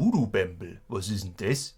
Voodoo-Bämbel. Was ist denn das?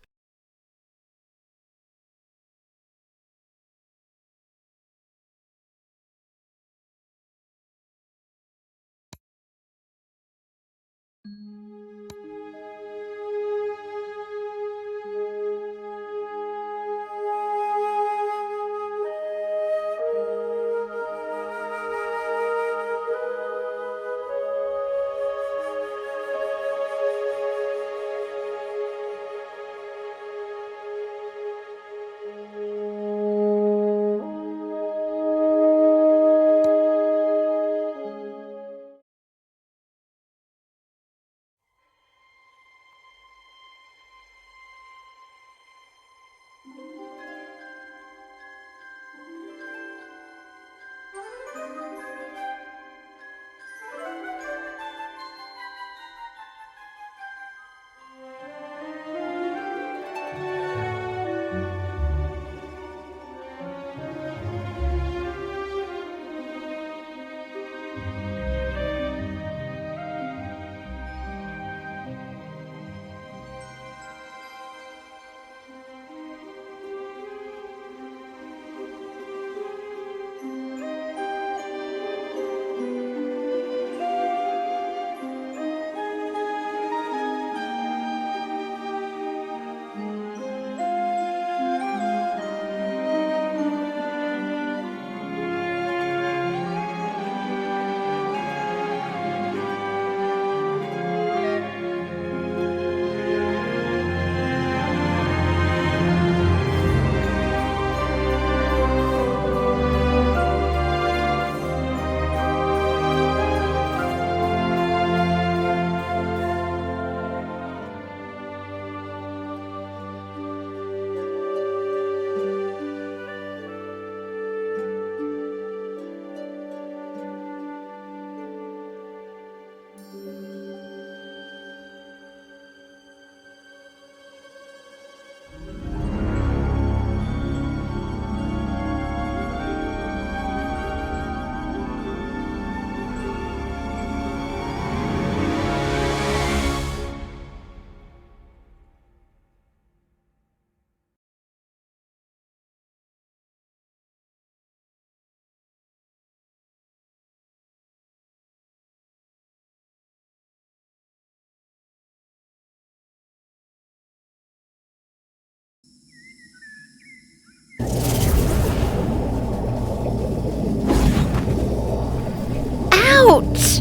Ouch!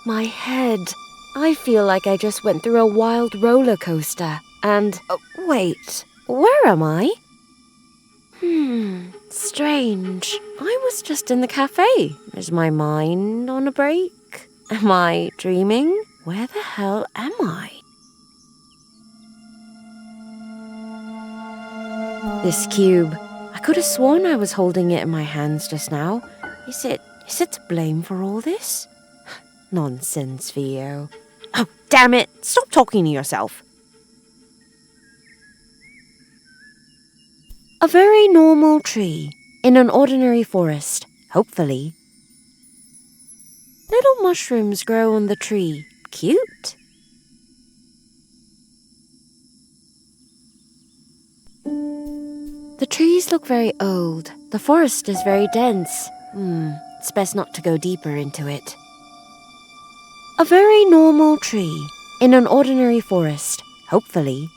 My head. I feel like I just went through a wild roller coaster. And, wait, where am I? Strange. I was just in the cafe. Is my mind on a break? Am I dreaming? Where the hell am I? This cube. I could have sworn I was holding it in my hands just now. Is it to blame for all this? Nonsense, Theo. Oh, damn it! Stop talking to yourself. A very normal tree in an ordinary forest, hopefully. Little mushrooms grow on the tree. Cute. The trees look very old. The forest is very dense. It's best not to go deeper into it. A very normal tree in an ordinary forest, hopefully.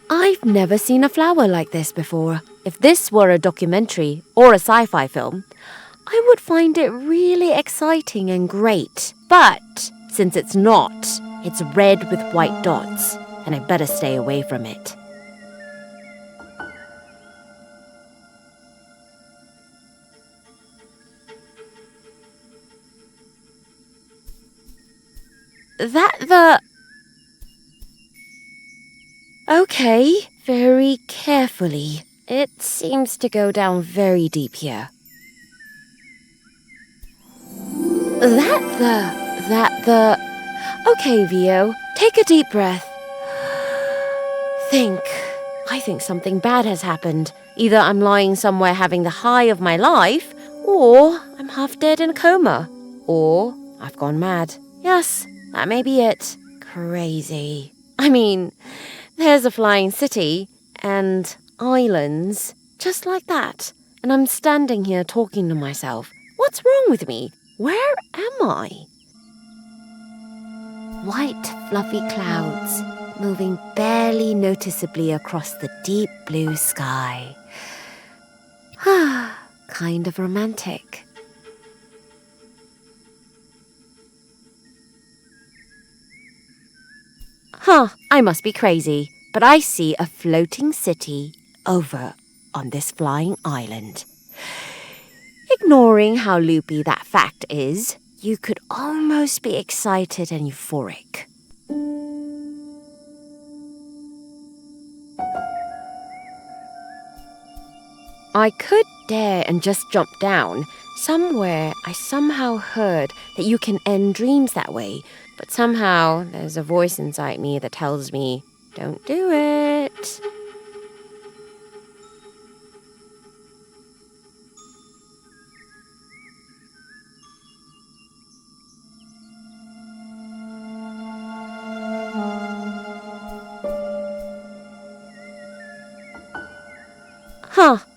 I've never seen a flower like this before. If this were a documentary or a sci-fi film, I would find it really exciting and great. But since it's not, it's red with white dots, and I better stay away from it. Okay, very carefully. It seems to go down very deep here. Okay, Vio, take a deep breath. Think. I think something bad has happened. Either I'm lying somewhere having the high of my life, or I'm half dead in a coma, or I've gone mad. Yes, that may be it. Crazy. I mean, there's a flying city and islands just like that, and I'm standing here talking to myself. What's wrong with me? Where am I? White, fluffy clouds moving barely noticeably across the deep blue sky. Kind of romantic. I must be crazy, but I see a floating city over on this flying island. Ignoring how loopy that fact is, you could almost be excited and euphoric. I could dare and just jump down. Somewhere I somehow heard that you can end dreams that way, but somehow there's a voice inside me that tells me, don't do it.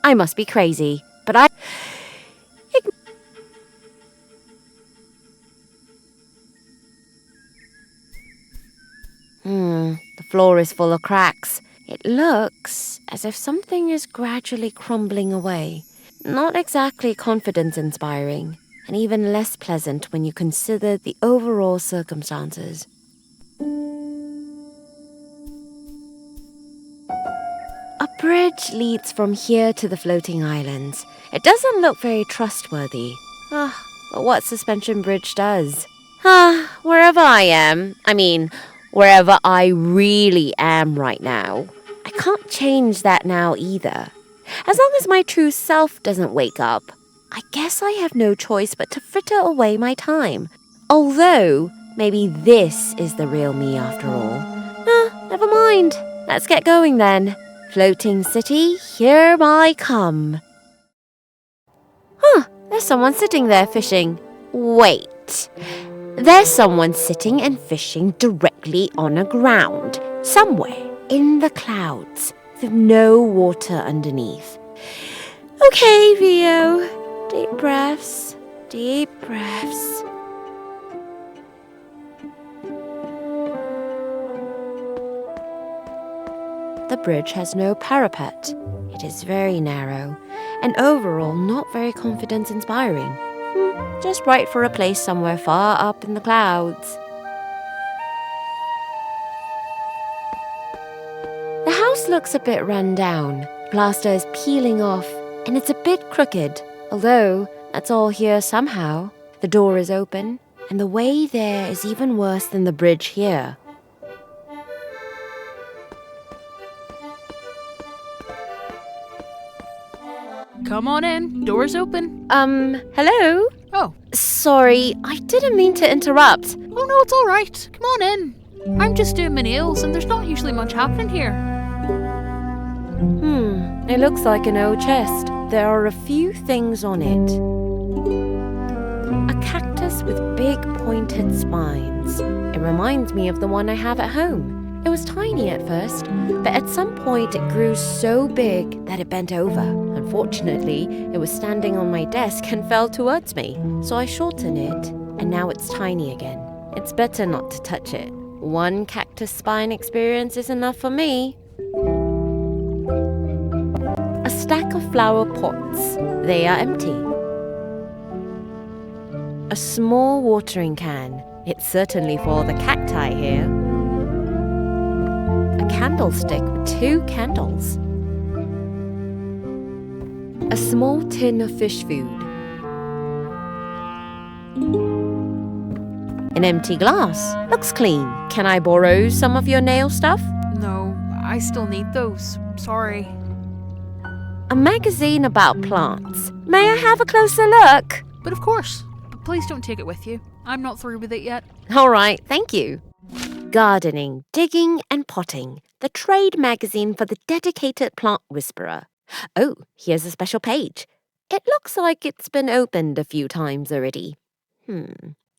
I must be crazy, but the floor is full of cracks. It looks as if something is gradually crumbling away. Not exactly confidence-inspiring, and even less pleasant when you consider the overall circumstances. A bridge leads from here to the floating islands. It doesn't look very trustworthy. But what suspension bridge does? Wherever wherever I really am right now. I can't change that now either. As long as my true self doesn't wake up, I guess I have no choice but to fritter away my time. Although, maybe this is the real me after all. Never mind. Let's get going then. Floating city, here I come. There's someone sitting there fishing. Wait. There's someone sitting and fishing directly on a ground, somewhere in the clouds, with no water underneath. Okay, Vio. Deep breaths. Deep breaths. The bridge has no parapet. It is very narrow, and overall not very confidence-inspiring. Just right for a place somewhere far up in the clouds. The house looks a bit run down. Plaster is peeling off, and it's a bit crooked, although that's all here somehow. The door is open, and the way there is even worse than the bridge here. Come on in. Door's open. Hello? Oh. Sorry, I didn't mean to interrupt. Oh, no, it's all right. Come on in. I'm just doing my nails, and there's not usually much happening here. It looks like an old chest. There are a few things on it. A cactus with big pointed spines. It reminds me of the one I have at home. It was tiny at first, but at some point it grew so big that it bent over. Unfortunately, it was standing on my desk and fell towards me, so I shortened it, and now it's tiny again. It's better not to touch it. One cactus spine experience is enough for me. A stack of flower pots. They are empty. A small watering can. It's certainly for the cacti here. A candlestick with 2 candles. A small tin of fish food. An empty glass. Looks clean. Can I borrow some of your nail stuff? No, I still need those. Sorry. A magazine about plants. May I have a closer look? But of course. But please don't take it with you. I'm not through with it yet. All right, thank you. Gardening, Digging and Potting, the trade magazine for the dedicated plant whisperer. Oh, here's a special page. It looks like it's been opened a few times already.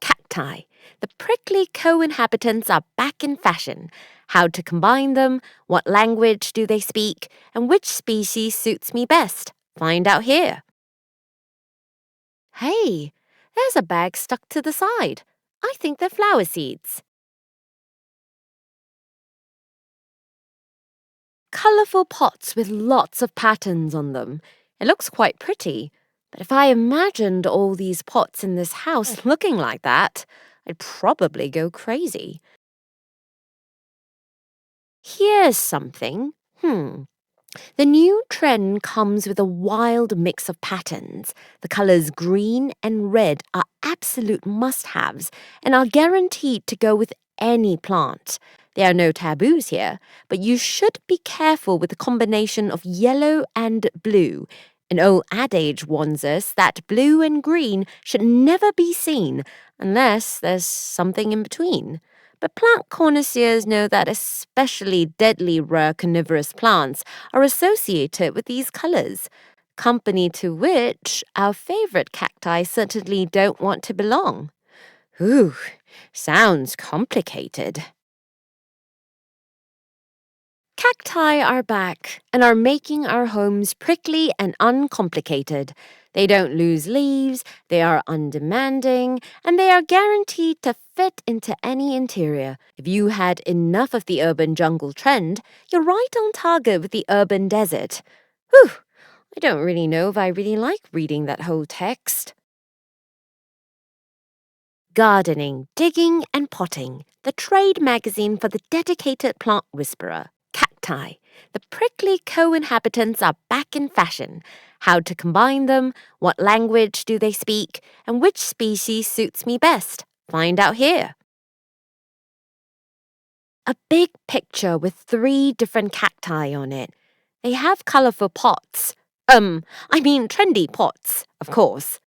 Cacti. The prickly co-inhabitants are back in fashion. How to combine them, what language do they speak, and which species suits me best? Find out here. Hey, there's a bag stuck to the side. I think they're flower seeds. Colourful pots with lots of patterns on them. It looks quite pretty, but if I imagined all these pots in this house looking like that, I'd probably go crazy. Here's something. The new trend comes with a wild mix of patterns. The colours green and red are absolute must-haves and are guaranteed to go with any plant. There are no taboos here, but you should be careful with the combination of yellow and blue. An old adage warns us that blue and green should never be seen unless there's something in between. But plant connoisseurs know that especially deadly rare carnivorous plants are associated with these colours, company to which our favourite cacti certainly don't want to belong. Ooh, sounds complicated. Cacti are back and are making our homes prickly and uncomplicated. They don't lose leaves, they are undemanding, and they are guaranteed to fit into any interior. If you had enough of the urban jungle trend, you're right on target with the urban desert. Whew, I don't really know if I really like reading that whole text. Gardening, Digging and Potting, the trade magazine for the dedicated plant whisperer. Cacti. The prickly co-inhabitants are back in fashion. How to combine them, what language do they speak, and which species suits me best? Find out here. A big picture with 3 different cacti on it. They have colourful pots. Trendy pots, of course.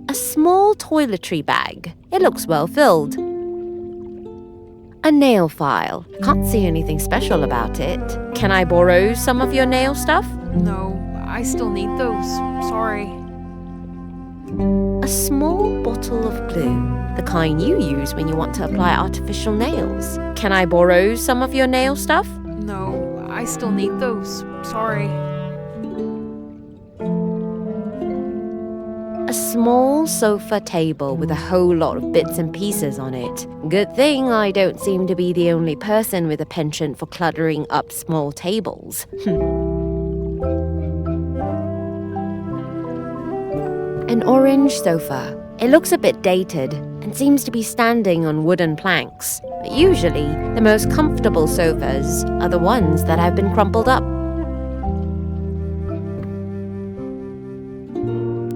A small toiletry bag. It looks well filled. A nail file. Can't see anything special about it. Can I borrow some of your nail stuff? No, I still need those. Sorry. A small bottle of glue. The kind you use when you want to apply artificial nails. Can I borrow some of your nail stuff? No, I still need those. Sorry. A small sofa table with a whole lot of bits and pieces on it. Good thing I don't seem to be the only person with a penchant for cluttering up small tables. An orange sofa. It looks a bit dated and seems to be standing on wooden planks. But usually, the most comfortable sofas are the ones that have been crumpled up.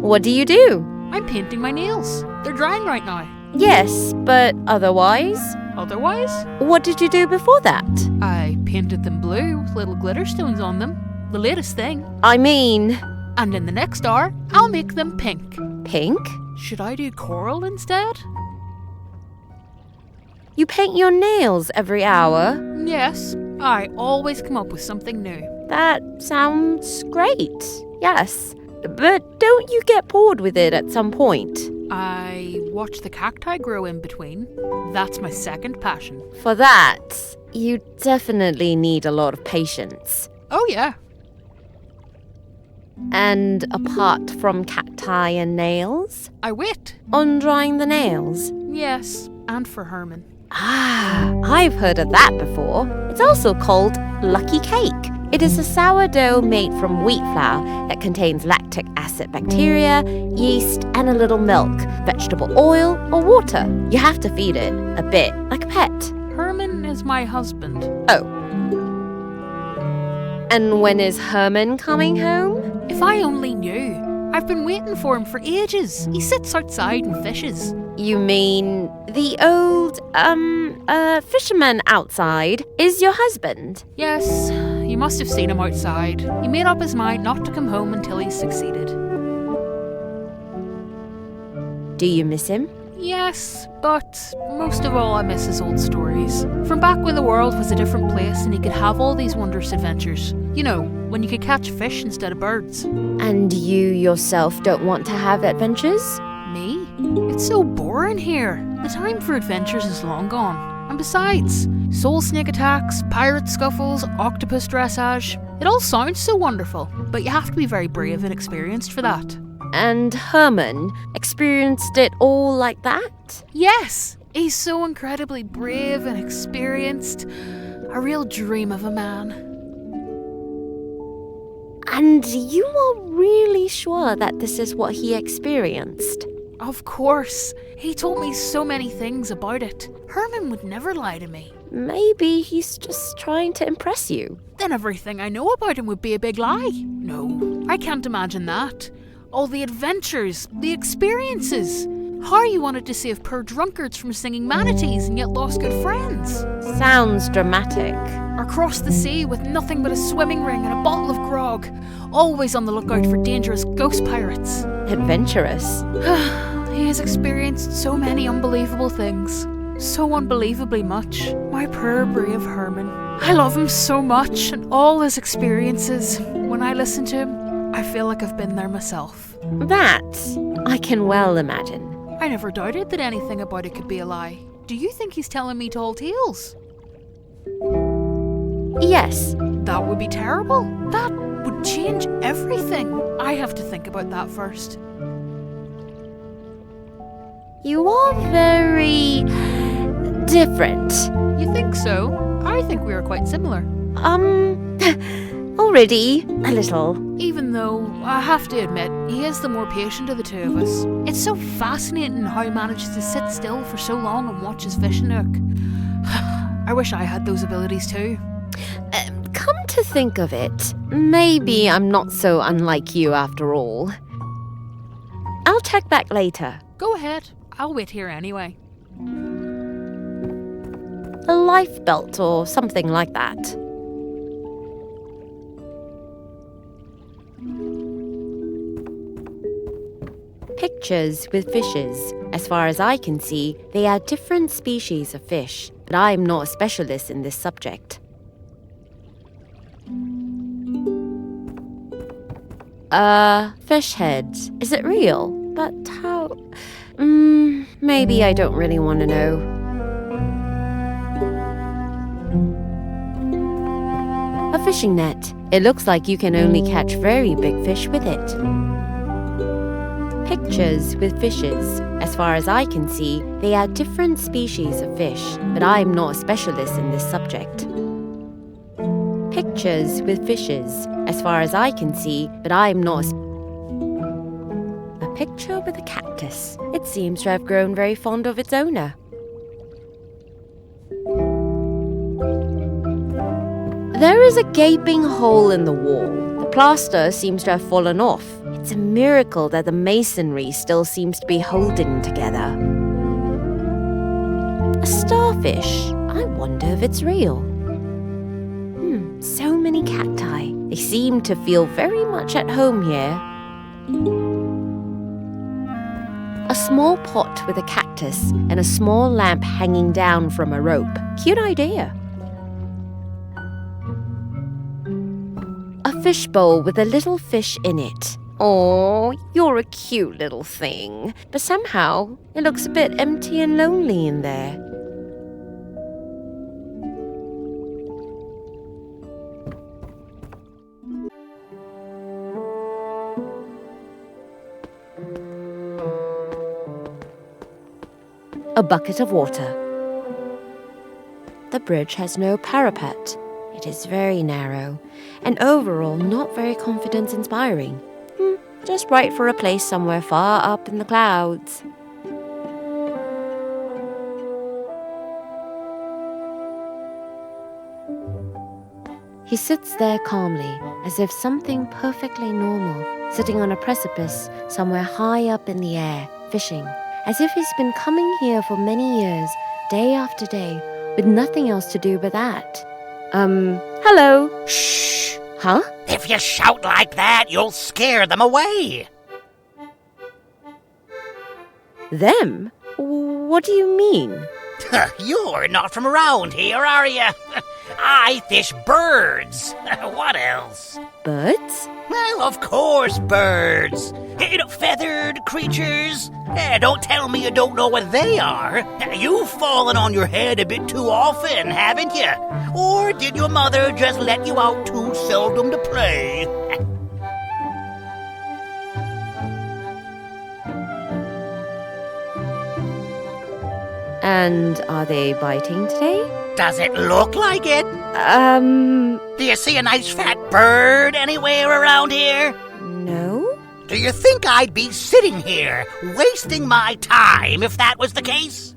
What do you do? I'm painting my nails. They're drying right now. Yes, but otherwise? Otherwise, What did you do before that? I painted them blue with little glitter stones on them. The latest thing. I mean, And in the next hour, I'll make them pink. pink? Should I do coral instead? You paint your nails every hour? Yes, I always come up with something new. That sounds great. Yes. But don't you get bored with it at some point? I watch the cacti grow in between. That's my second passion. For that, you definitely need a lot of patience. Oh yeah. And apart from cacti and nails? I wait. On drying the nails? Yes, and for Herman. Ah, I've heard of that before. It's also called Lucky Cake. It is a sourdough made from wheat flour that contains lactic acid bacteria, yeast, and a little milk, vegetable oil, or water. You have to feed it a bit, like a pet. Herman is my husband. Oh. And when is Herman coming home? If I only knew. I've been waiting for him for ages. He sits outside and fishes. You mean the old, fisherman outside is your husband? Yes, you must have seen him outside. He made up his mind not to come home until he's succeeded. Do you miss him? Yes, but most of all I miss his old stories. From back when the world was a different place and he could have all these wondrous adventures. You know, when you could catch fish instead of birds. And you yourself don't want to have adventures? Me? It's so boring here. The time for adventures is long gone. And besides, soul snake attacks, pirate scuffles, octopus dressage. It all sounds so wonderful, but you have to be very brave and experienced for that. And Herman experienced it all like that? Yes, he's so incredibly brave and experienced. A real dream of a man. And you are really sure that this is what he experienced? Of course. He told me so many things about it. Herman would never lie to me. Maybe he's just trying to impress you. Then everything I know about him would be a big lie. No, I can't imagine that. All the adventures, the experiences. How you wanted to save poor drunkards from singing manatees and yet lost good friends. Sounds dramatic. Across the sea with nothing but a swimming ring and a bottle of grog. Always on the lookout for dangerous ghost pirates. Adventurous. He has experienced so many unbelievable things. So unbelievably much. My poor brave Herman. I love him so much and all his experiences. When I listen to him, I feel like I've been there myself. That I can well imagine. I never doubted that anything about it could be a lie. Do you think he's telling me tall tales? Yes. That would be terrible. That would change everything. I have to think about that first. You are very different. You think so? I think we are quite similar. Already a little. Even though, I have to admit, he is the more patient of the two of us. It's so fascinating how he manages to sit still for so long and watch his fishing hook. I wish I had those abilities too. Come to think of it, maybe I'm not so unlike you after all. I'll check back later. Go ahead. I'll wait here anyway. A life belt or something like that. Pictures with fishes. As far as I can see, they are different species of fish, but I am not a specialist in this subject. Fish heads. Is it real? But how? Maybe I don't really want to know. A fishing net. It looks like you can only catch very big fish with it. Pictures with fishes. As far as I can see, they are different species of fish, but I am not a specialist in this subject. Pictures with fishes. As far as I can see, but I am not a picture with a cactus. It seems to have grown very fond of its owner. There is a gaping hole in the wall. The plaster seems to have fallen off. It's a miracle that the masonry still seems to be holding together. A starfish. I wonder if it's real. So many cacti. They seem to feel very much at home here. A small pot with a cactus and a small lamp hanging down from a rope. Cute idea. A fishbowl with a little fish in it. Oh, you're a cute little thing. But somehow, it looks a bit empty and lonely in there. A bucket of water. The bridge has no parapet. It is very narrow, and overall not very confidence-inspiring. Just right for a place somewhere far up in the clouds. He sits there calmly, as if something perfectly normal, sitting on a precipice somewhere high up in the air, fishing. As if he's been coming here for many years, day after day, with nothing else to do but that. Hello? Shh! Huh? If you shout like that, you'll scare them away. Them? What do you mean? You're not from around here, are you? I fish birds. What else? Birds? Well, of course, birds. Feathered creatures. Don't tell me you don't know what they are. You've fallen on your head a bit too often, haven't you? Or did your mother just let you out too seldom to play? And are they biting today? Does it look like it? Do you see a nice fat bird anywhere around here? No. Do you think I'd be sitting here, wasting my time if that was the case?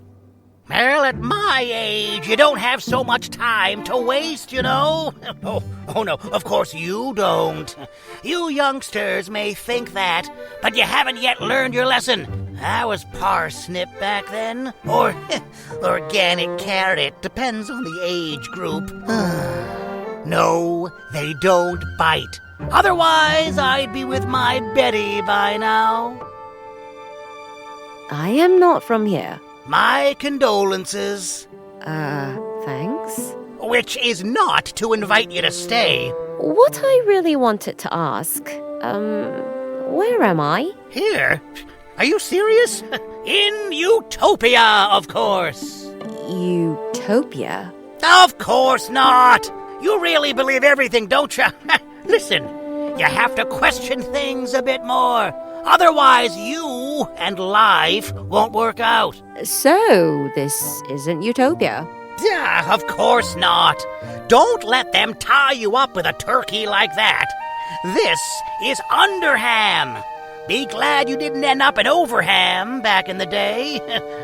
Well, at my age, you don't have so much time to waste, you know? Oh no, of course you don't. You youngsters may think that, but you haven't yet learned your lesson. I was parsnip back then, or organic carrot, depends on the age group. No, they don't bite. Otherwise, I'd be with my Betty by now. I am not from here. My condolences. Thanks. Which is not to invite you to stay. What I really wanted to ask, where am I? Here? Are you serious? In Utopia, of course. Utopia? Of course not. You really believe everything, don't you? Listen, you have to question things a bit more. Otherwise, you and life won't work out. So, this isn't Utopia? Yeah, of course not. Don't let them tie you up with a turkey like that. This is Underham. Be glad you didn't end up in Overham back in the day,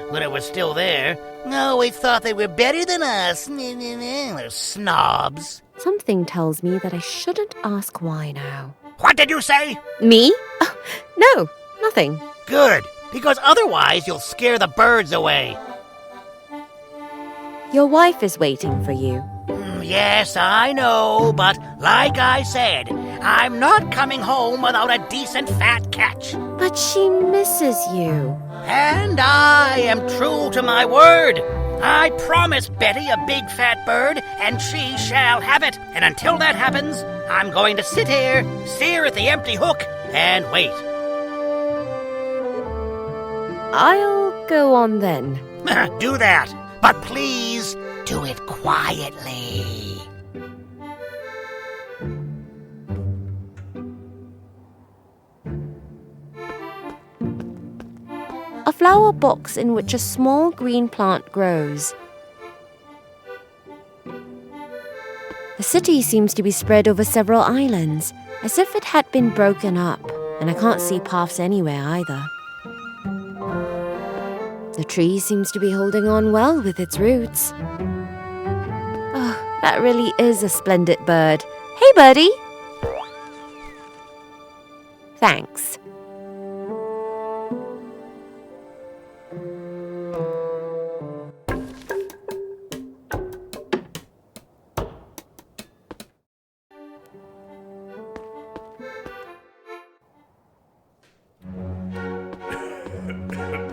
when it was still there. Always thought they were better than us. They're snobs. Something tells me that I shouldn't ask why now. What did you say? Me? Oh, no, nothing. Good, because otherwise you'll scare the birds away. Your wife is waiting for you. Yes, I know, but like I said, I'm not coming home without a decent fat catch. But she misses you. And I am true to my word. I promised Betty a big fat bird, and she shall have it. And until that happens, I'm going to sit here, stare at the empty hook, and wait. I'll go on then. Do that, but please do it quietly. A flower box in which a small green plant grows. The city seems to be spread over several islands, as if it had been broken up, and I can't see paths anywhere either. The tree seems to be holding on well with its roots. Oh, that really is a splendid bird. Hey, birdie! Thanks.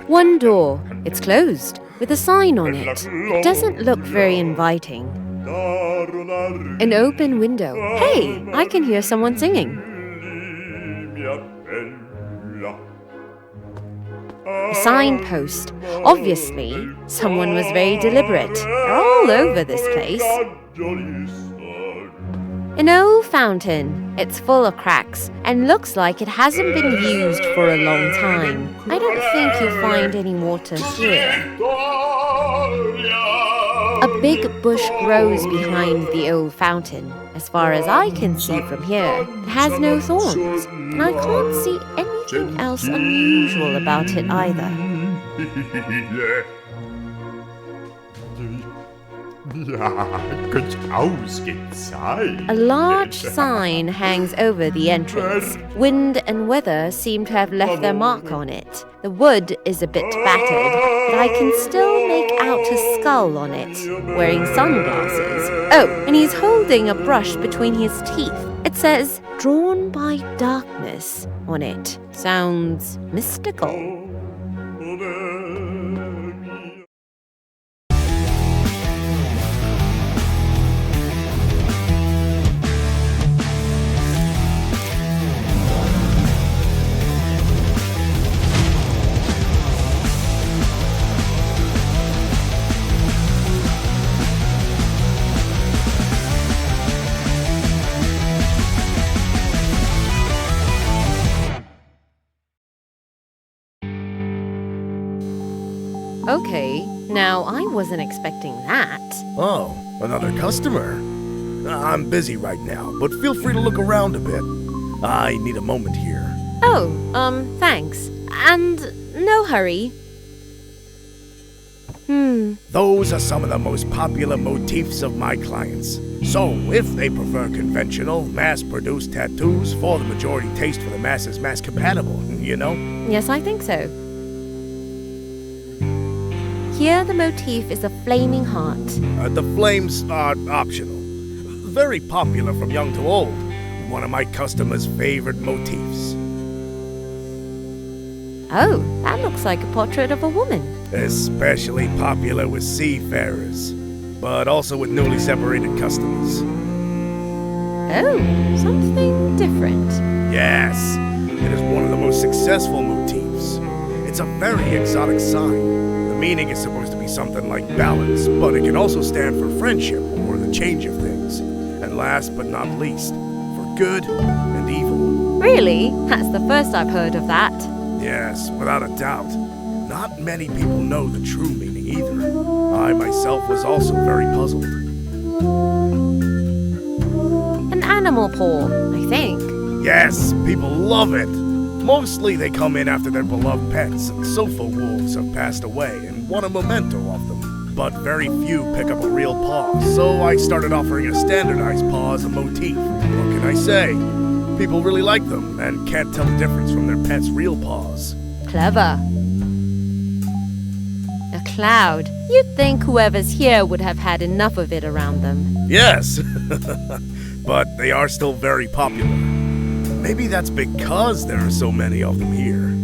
One door. It's closed, with a sign on it. It doesn't look very inviting. An open window. Hey, I can hear someone singing. A signpost. Obviously, someone was very deliberate. They're all over this place. An old fountain. It's full of cracks and looks like it hasn't been used for a long time. I don't think you'll find any water here. A big bush grows behind the old fountain. As far as I can see from here, it has no thorns, and I can't see anything else unusual about it either. A large sign hangs over the entrance. Wind and weather seem to have left their mark on it. The wood is a bit battered, but I can still make out a skull on it, wearing sunglasses. Oh, and he's holding a brush between his teeth. It says, "Drawn by darkness" on it. Sounds mystical. okay. Now, I wasn't expecting that. Oh, another customer. I'm busy right now, but feel free to look around a bit. I need a moment here. Oh, thanks. And no hurry. Those are some of the most popular motifs of my clients. So, if they prefer conventional, mass-produced tattoos for the majority taste for the masses mass-compatible, you know? Yes, I think so. Here the motif is a flaming heart. The flames are optional. Very popular from young to old. One of my customers' favorite motifs. Oh, that looks like a portrait of a woman. Especially popular with seafarers, but also with newly separated customers. Oh, something different. Yes, it is one of the most successful motifs. It's a very exotic sign. The meaning is supposed to be something like balance, but it can also stand for friendship or the change of things. And last but not least, for good and evil. Really? That's the first I've heard of that. Yes, without a doubt. Not many people know the true meaning either. I myself was also very puzzled. An animal paw, I think. Yes, people love it. Mostly they come in after their beloved pets and sofa wolves have passed away and want a memento of them. But very few pick up a real paw, so I started offering a standardized paw as a motif. What can I say? People really like them and can't tell the difference from their pet's real paws. Clever. A cloud. You'd think whoever's here would have had enough of it around them. Yes, but they are still very popular. Maybe that's because there are so many of them here.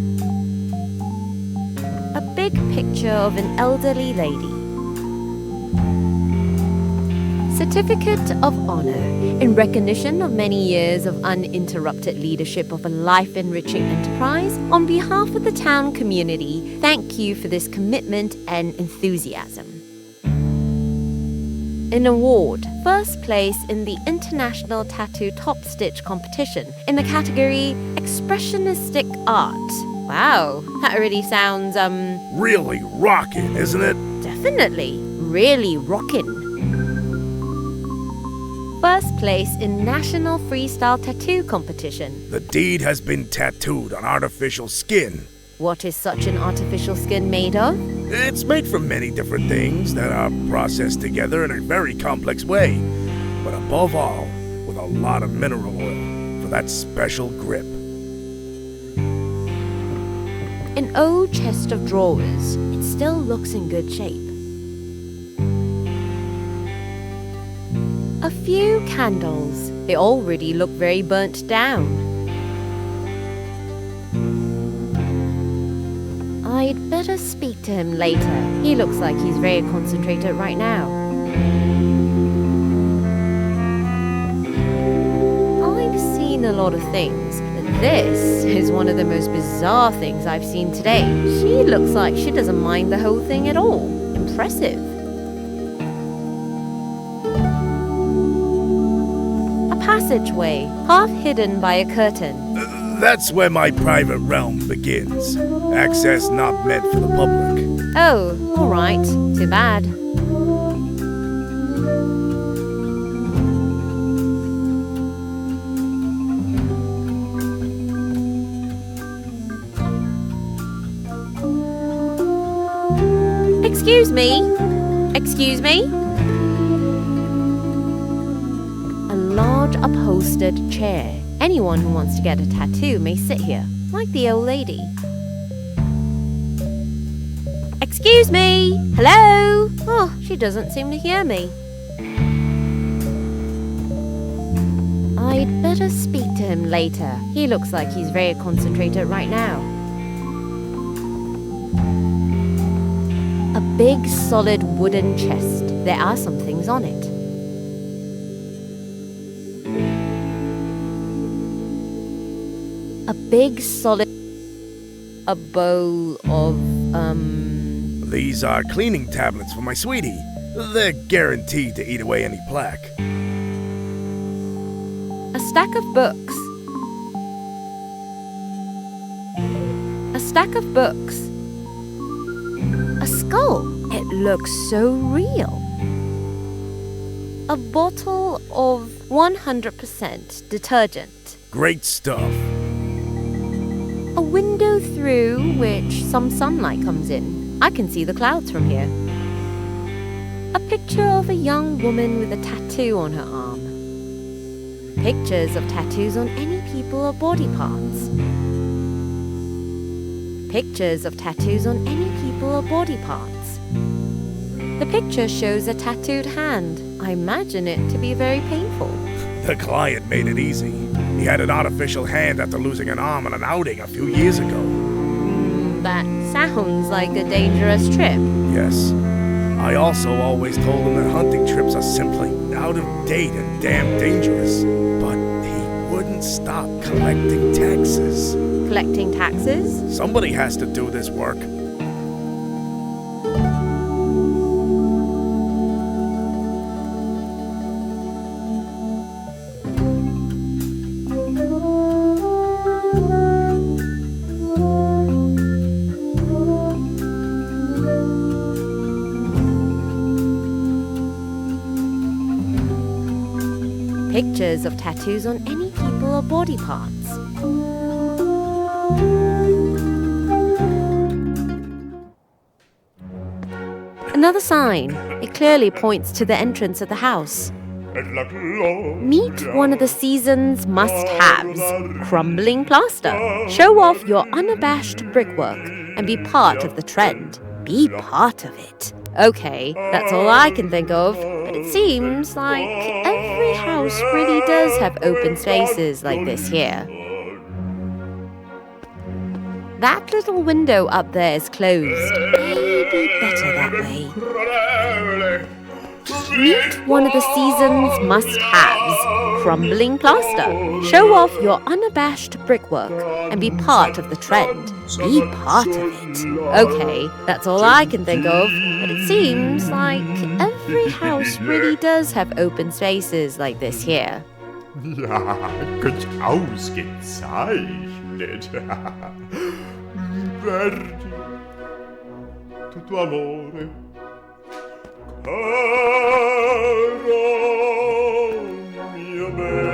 A big picture of an elderly lady. Certificate of Honor. In recognition of many years of uninterrupted leadership of a life-enriching enterprise, on behalf of the town community, thank you for this commitment and enthusiasm. An award. First place in the International Tattoo Top Stitch competition in the category Expressionistic Art. Wow, that really sounds, Really rockin', isn't it? definitely really rockin'. First place in National Freestyle Tattoo competition. The deed has been tattooed on artificial skin. What is such an artificial skin made of? It's made from many different things that are processed together in a very complex way. But above all, with a lot of mineral oil for that special grip. An old chest of drawers. It still looks in good shape. A few candles. They already look very burnt down. I'd better speak to him later. He looks like he's very concentrated right now. I've seen a lot of things, but this is one of the most bizarre things I've seen today. She looks like she doesn't mind the whole thing at all. Impressive. A passageway, half hidden by a curtain. That's where my private realm begins. Access not meant for the public. Oh, all right. Too bad. Excuse me? Excuse me? A large upholstered chair. Anyone who wants to get a tattoo may sit here, like the old lady. Excuse me? Hello? Oh, she doesn't seem to hear me. I'd better speak to him later. He looks like he's very concentrated right now. A big, solid wooden chest. There are some things on it. A big, solid... A bowl of, These are cleaning tablets for my sweetie. They're guaranteed to eat away any plaque. A stack of books. A stack of books. A skull. It looks so real. A bottle of 100% detergent. Great stuff. A window through which some sunlight comes in. I can see the clouds from here. A picture of a young woman with a tattoo on her arm. Pictures of tattoos on any people or body parts. Pictures of tattoos on any people or body parts. The picture shows a tattooed hand. I imagine it to be very painful. The client made it easy. He had an artificial hand after losing an arm on an outing a few years ago. That sounds like a dangerous trip. Yes. I also always told him that hunting trips are simply out of date and damn dangerous. But he wouldn't stop collecting taxes. Collecting taxes? Somebody has to do this work. Pictures of tattoos on any people or body parts. Another sign. It clearly points to the entrance of the house. Meet one of the season's must-haves, crumbling plaster. Show off your unabashed brickwork and be part of the trend. Be part of it. Okay, that's all I can think of, but it seems like every house really does have open spaces like this here. That little window up there is closed. Maybe better that way. Meet one of the season's must-haves, crumbling plaster. Show off your unabashed brickwork and be part of the trend. Be part of it. Okay, that's all I can think of, but it seems like every house really does have open spaces like this here. Ja, gut ausgezeichnet. Verdi, tutto amore. Caro mio ben.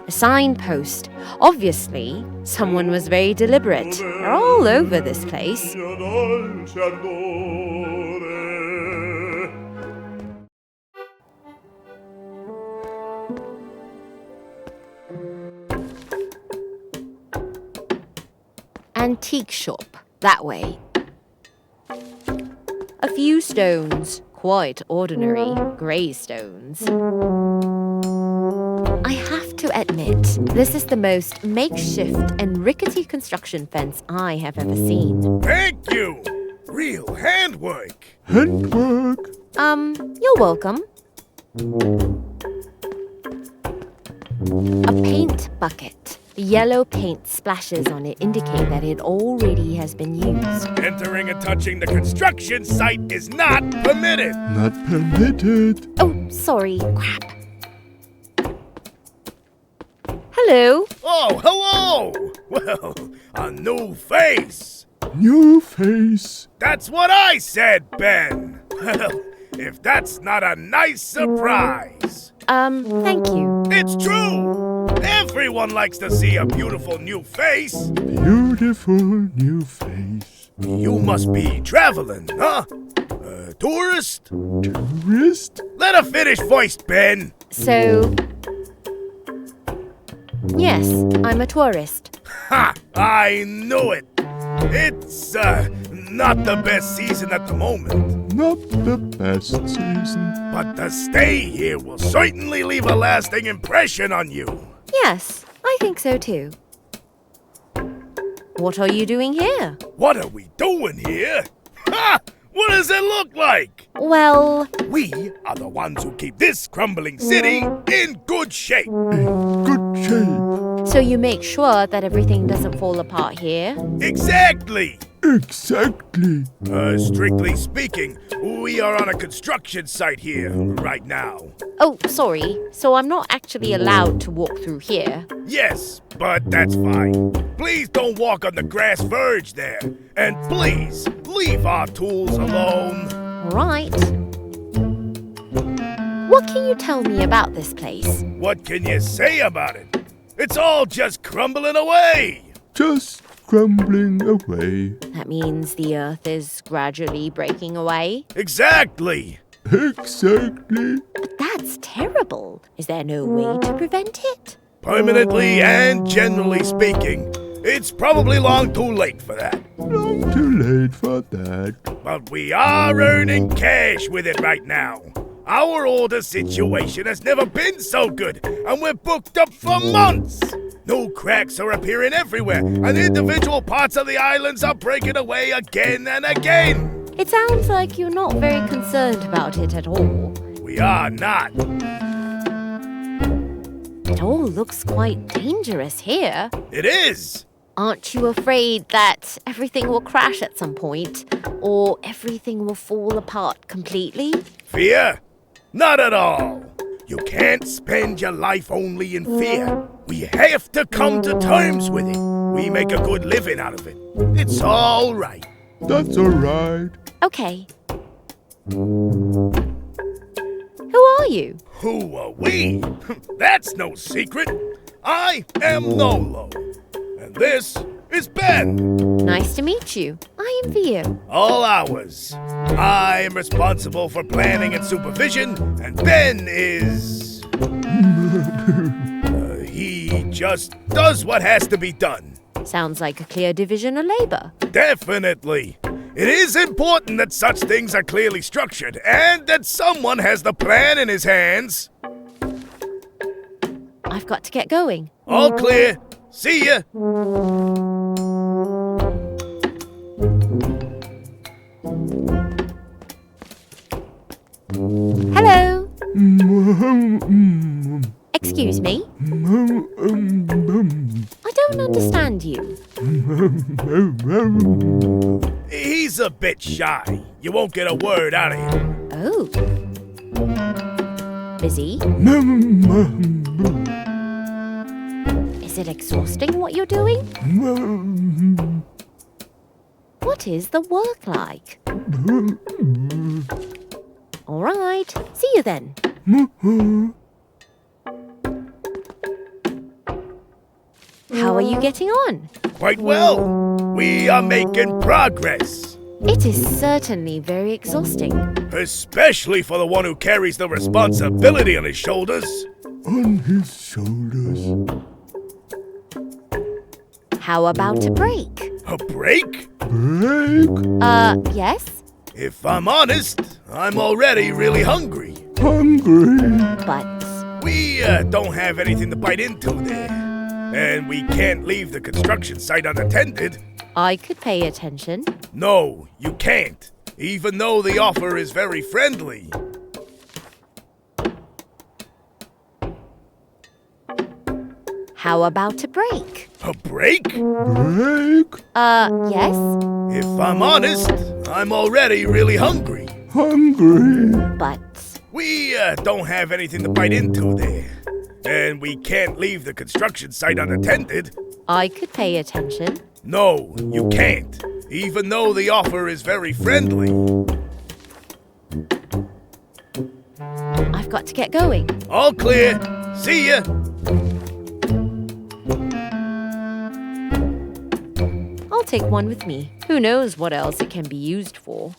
A signpost. Obviously, someone was very deliberate. They're all over this place. Mio dolce ardore. Antique shop, that way. A few stones, quite ordinary grey stones. I have to admit, this is the most makeshift and rickety construction fence I have ever seen. Thank you! Real handwork! Handwork. You're welcome. A paint bucket. The yellow paint splashes on it indicate that it already has been used. Entering and touching the construction site is not permitted! Not permitted. Oh, sorry. Crap. Hello. Oh, hello! Well, a new face! New face. That's what I said, Ben! Well, if that's not a nice surprise! Thank you. It's true! Everyone likes to see a beautiful new face! Beautiful new face. You must be traveling, huh? A tourist? Tourist? Let her finish voice, Ben! So, yes, I'm a tourist. Ha! I knew it! It's, not the best season at the moment. Not the best season. But the stay here will certainly leave a lasting impression on you. Yes, I think so too. What are you doing here? What are we doing here? Ha! What does it look like? Well, We are the ones who keep this crumbling city in good shape. In good shape. So you make sure that everything doesn't fall apart here? Exactly! Exactly. Strictly speaking, we are on a construction site here right now. Oh, sorry. So I'm not actually allowed to walk through here. Yes, but that's fine. Please don't walk on the grass verge there. And please, leave our tools alone. Right. What can you tell me about this place? What can you say about it? It's all just crumbling away. Just crumbling away. That means the earth is gradually breaking away. Exactly. Exactly. But that's terrible. Is there no way to prevent it? Permanently and generally speaking, it's probably long too late for that. Not too late for that. But we are earning cash with it right now. Our order situation has never been so good, and we're booked up for months. New cracks are appearing everywhere, and individual parts of the islands are breaking away again and again. It sounds like you're not very concerned about it at all. We are not. It all looks quite dangerous here. It is. Aren't you afraid that everything will crash at some point? Or everything will fall apart completely? Fear? Not at all. You can't spend your life only in fear. We have to come to terms with it. We make a good living out of it. It's all right. That's all right. Okay. Who are you? Who are we? That's no secret. I am Nolo. And this is Ben. Nice to meet you. I am Theo. All ours. I am responsible for planning and supervision, and Ben is... he just does what has to be done. Sounds like a clear division of labor. Definitely. It is important that such things are clearly structured, and that someone has the plan in his hands. I've got to get going. All clear. See ya. Hello. Excuse me. I don't understand you. He's a bit shy. You won't get a word out of him. Oh. Busy? Is it exhausting what you're doing? What is the work like? All right. See you then. How are you getting on? Quite well. We are making progress. It is certainly very exhausting. Especially for the one who carries the responsibility on his shoulders. On his shoulders. How about a break? A break? Break. Yes? If I'm honest, I'm already really hungry. Hungry. But We don't have anything to bite into there. And we can't leave the construction site unattended. I could pay attention. No, you can't. Even though the offer is very friendly. How about a break? A break? Break. Yes? If I'm honest, I'm already really hungry. Hungry. But We don't have anything to bite into there. And we can't leave the construction site unattended. I could pay attention. No, you can't. Even though the offer is very friendly. I've got to get going. All clear. See ya. I'll take one with me. Who knows what else it can be used for?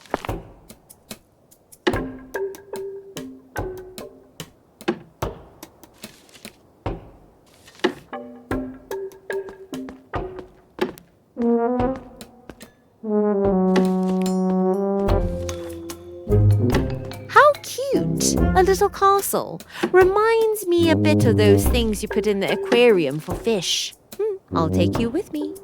How cute! A little castle. Reminds me a bit of those things you put in the aquarium for fish. I'll take you with me.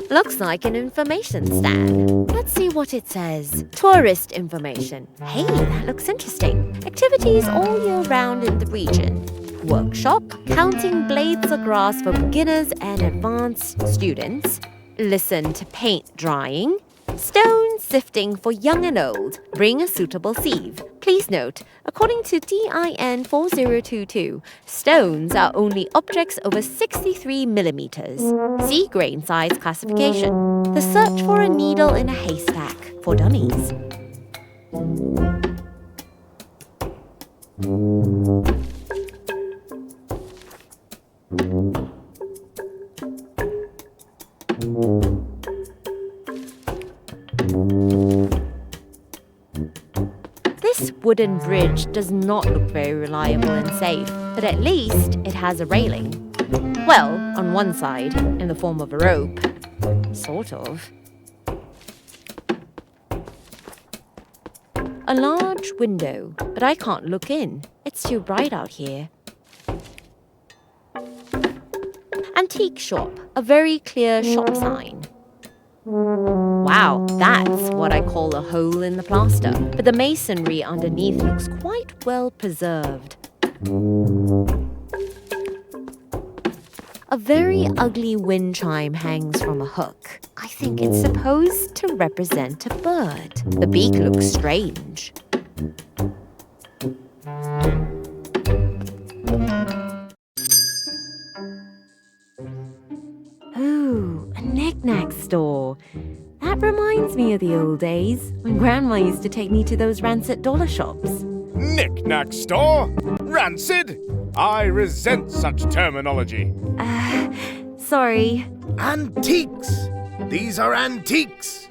Looks like an information stand. Let's see what it says. Tourist information. Hey, that looks interesting. Activities all year round in the region. workshop, counting blades of grass for beginners and advanced students. Listen to paint drying. Stone sifting for young and old. Bring a suitable sieve. Please note, according to DIN 4022, stones are only objects over 63 millimeters. See grain size classification. The search for a needle in a haystack for dummies. This wooden bridge does not look very reliable and safe, but at least it has a railing. Well, on one side, in the form of a rope. Sort of. A large window, but I can't look in. It's too bright out here. Antique shop, a very clear shop sign. Wow, that's what I call a hole in the plaster, but the masonry underneath looks quite well preserved. A very ugly wind chime hangs from a hook. I think it's supposed to represent a bird. The beak looks strange. Ooh, a knick-knack store. That reminds me of the old days when Grandma used to take me to those rancid dollar shops. Knick-knack store? Rancid? I resent such terminology. Sorry. Antiques. These are antiques.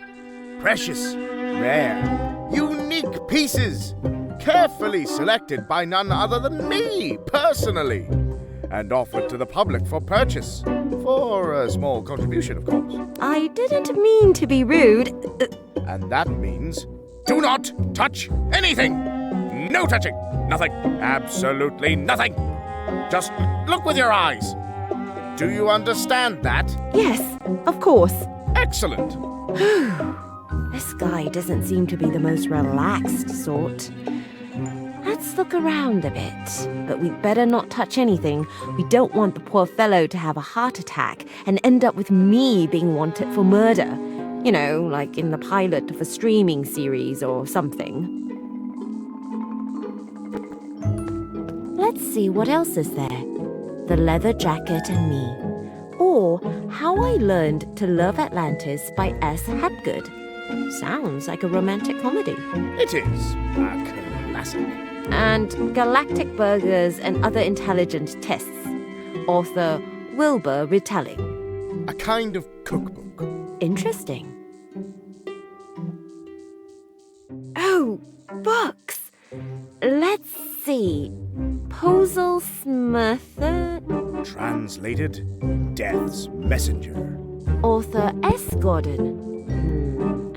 Precious, rare, unique pieces. Carefully selected by none other than me, personally. And offered to the public for purchase. For a small contribution, of course. I didn't mean to be rude. And that means do not touch anything. No touching. Nothing. Absolutely nothing. Just look with your eyes. Do you understand that? Yes, of course. Excellent. This guy doesn't seem to be the most relaxed sort. Let's look around a bit, but we'd better not touch anything. We don't want the poor fellow to have a heart attack and end up with me being wanted for murder. You know, like in the pilot of a streaming series or something. Let's see what else is there. The Leather Jacket and Me. Or How I Learned to Love Atlantis by S. Hapgood. Sounds like a romantic comedy. It is a classic. And Galactic Burgers and Other Intelligent Tests. Author Wilbur Retelling. A kind of cookbook. Interesting. Oh, books! Let's see. Posel Smurther. Translated, Death's Messenger. Author S. Gordon.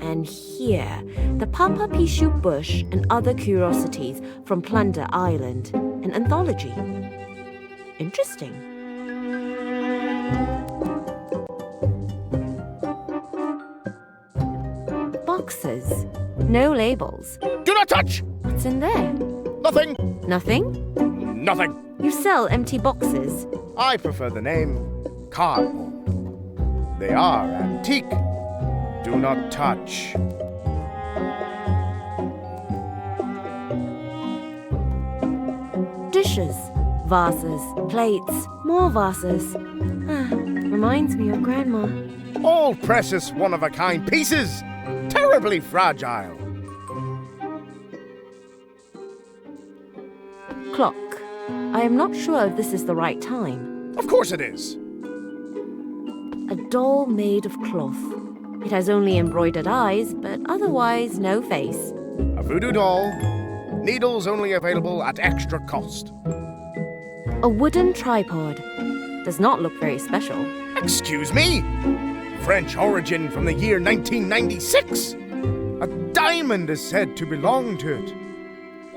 And here, the Papa Pishu Bush and Other Curiosities from Plunder Island, an anthology. Interesting. Boxes. No labels. Do not touch! What's in there? Nothing. Nothing? Nothing. You sell empty boxes. I prefer the name cardboard. They are antique. Do not touch. Dishes, vases, plates, more vases. Reminds me of Grandma. All precious one-of-a-kind pieces. Terribly fragile. Clock. I am not sure if this is the right time. Of course it is. A doll made of cloth. It has only embroidered eyes, but otherwise no face. A voodoo doll. Needles only available at extra cost. A wooden tripod. Does not look very special. Excuse me? French origin from the year 1996. A diamond is said to belong to it.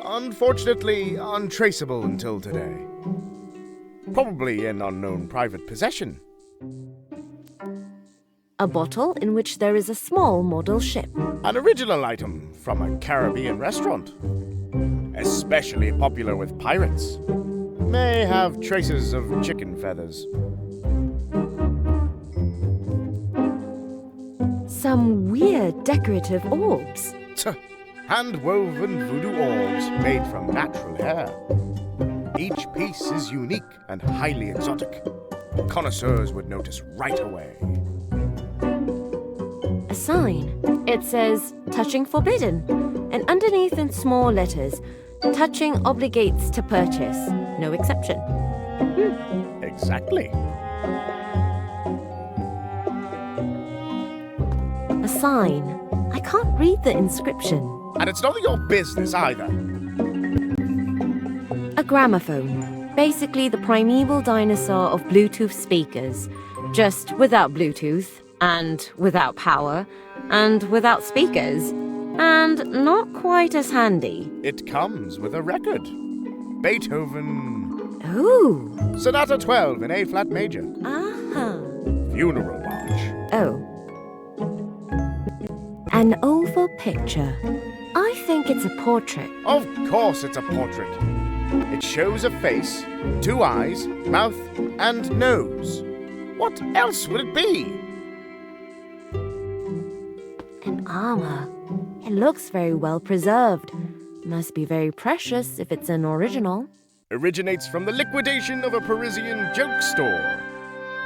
Unfortunately, untraceable until today. Probably in unknown private possession. A bottle in which there is a small model ship. An original item from a Caribbean restaurant. Especially popular with pirates. May have traces of chicken feathers. Some weird decorative orbs. Hand-woven voodoo orbs made from natural hair. Each piece is unique and highly exotic. Connoisseurs would notice right away. A sign. It says, touching forbidden. And underneath in small letters, touching obligates to purchase. No exception. Exactly. A sign. I can't read the inscription. And it's none of your business either. A gramophone. Basically the primeval dinosaur of Bluetooth speakers. Just without Bluetooth, and without power, and without speakers, and not quite as handy. It comes with a record. Beethoven. Ooh. Sonata 12 in A-flat major. Funeral march. Oh. An oval picture. I think it's a portrait. Of course it's a portrait. It shows a face, 2 eyes, mouth, and nose. What else would it be? An armor. It looks very well preserved. Must be very precious if it's an original. Originates from the liquidation of a Parisian joke store.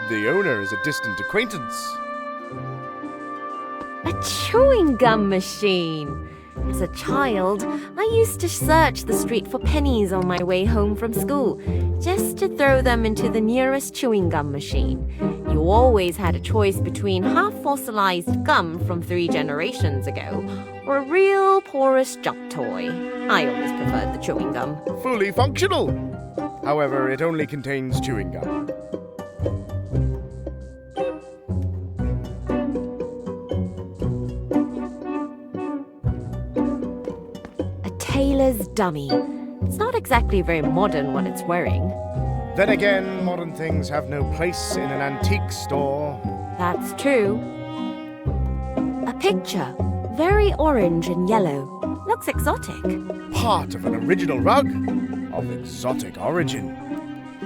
The owner is a distant acquaintance. A chewing gum machine. As a child, I used to search the street for pennies on my way home from school, just to throw them into the nearest chewing gum machine. You always had a choice between half-fossilized gum from 3 generations ago, or a real porous junk toy. I always preferred the chewing gum. Fully functional. However, it only contains chewing gum. Tailor's dummy. It's not exactly very modern what it's wearing. Then again, modern things have no place in an antique store. That's true. A picture. Very orange and yellow. Looks exotic. Part of an original rug of exotic origin.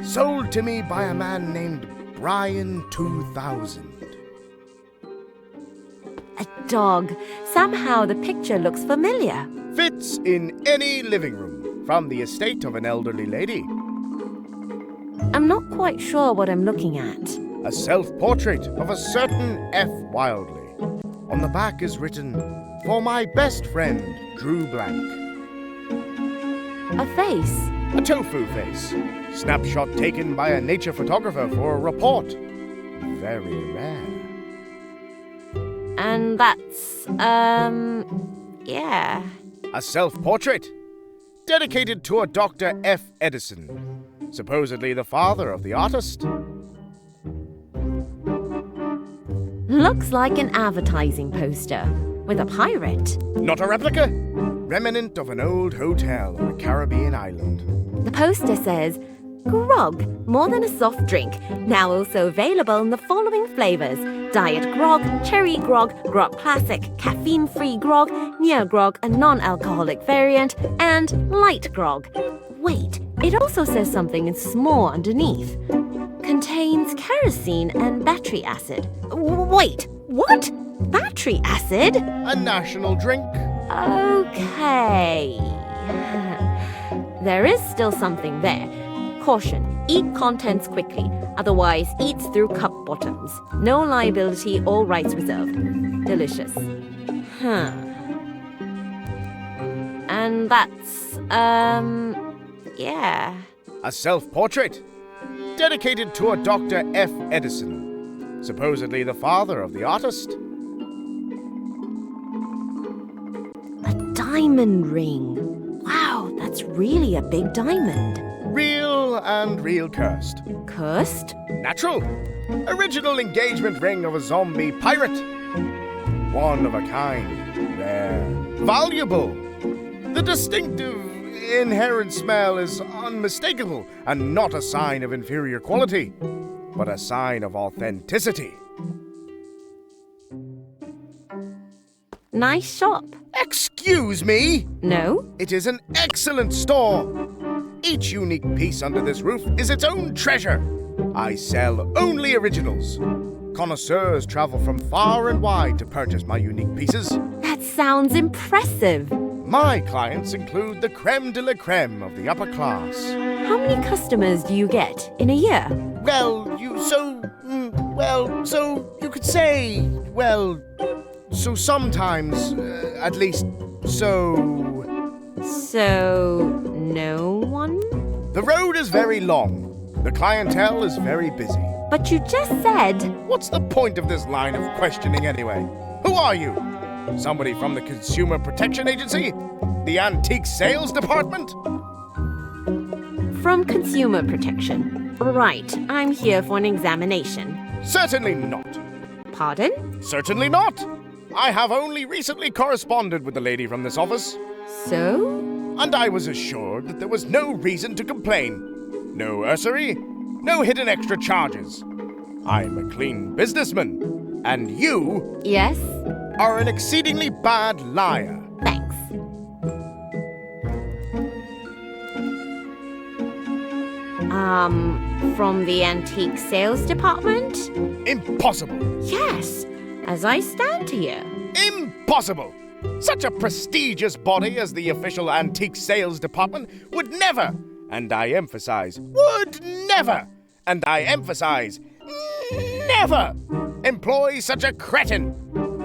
Sold to me by a man named Brian 2000. A dog. Somehow the picture looks familiar. Fits in any living room from the estate of an elderly lady. I'm not quite sure what I'm looking at. A self-portrait of a certain F. Wildley. On the back is written, "For my best friend, Drew Blank." A face. A tofu face. Snapshot taken by a nature photographer for a report. Very rare. And that's, yeah. A self-portrait. Dedicated to a Dr. F. Edison. Supposedly the father of the artist. Looks like an advertising poster. With a pirate. Not a replica. Remnant of an old hotel on a Caribbean island. The poster says, Grog, more than a soft drink, now also available in the following flavors. Diet Grog, Cherry Grog, Grog Classic, Caffeine-free Grog, Neo Grog, a non-alcoholic variant, and Light Grog. Wait, it also says something in small underneath. Contains kerosene and battery acid. Wait, what? Battery acid? A national drink. Okay. There is still something there. Caution, eat contents quickly, otherwise eats through cup bottoms. No liability, all rights reserved. Delicious. And that's, yeah. A self-portrait. Dedicated to a Dr. F. Edison. Supposedly the father of the artist. A diamond ring. Wow, that's really a big diamond. Real and real cursed. Cursed? Natural. Original engagement ring of a zombie pirate. One of a kind. Rare. Valuable. The distinctive, inherent smell is unmistakable and not a sign of inferior quality, but a sign of authenticity. Nice shop. Excuse me? No? It is an excellent store. Each unique piece under this roof is its own treasure. I sell only originals. Connoisseurs travel from far and wide to purchase my unique pieces. That sounds impressive. My clients include the creme de la creme of the upper class. How many customers do you get in a year? So you could say, so sometimes, at least, so... So, no one? The road is very long. The clientele is very busy. But you just said... What's the point of this line of questioning anyway? Who are you? Somebody from the Consumer Protection Agency? The Antique Sales Department? From Consumer Protection. Right, I'm here for an examination. Certainly not. Pardon? Certainly not. I have only recently corresponded with the lady from this office, So? and I was assured that there was no reason to complain. No usury, no hidden extra charges. I'm a clean businessman, and you Yes? are an exceedingly bad liar. Thanks. From the Antique Sales Department? Impossible. Yes, as I stand here. Impossible! Such a prestigious body as the official Antique Sales Department would never, and I emphasize, would never, and I emphasize, never employ such a cretin,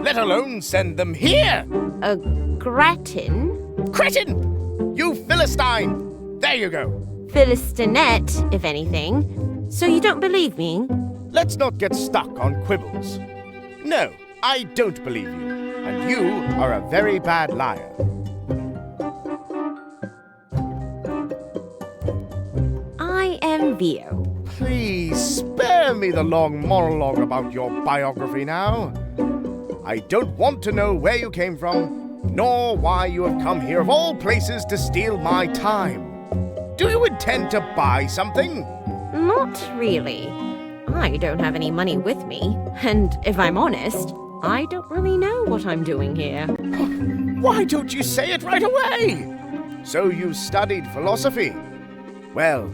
let alone send them here. A gratin? Cretin! You Philistine! There you go. Philistinette, if anything. So you don't believe me? Let's not get stuck on quibbles. No, I don't believe you, and you are a very bad liar. I am Vio. Please spare me the long monologue about your biography now. I don't want to know where you came from, nor why you have come here of all places to steal my time. Do you intend to buy something? Not really. I don't have any money with me, and if I'm honest, I don't really know what I'm doing here. Why don't you say it right away? So you studied philosophy? Well,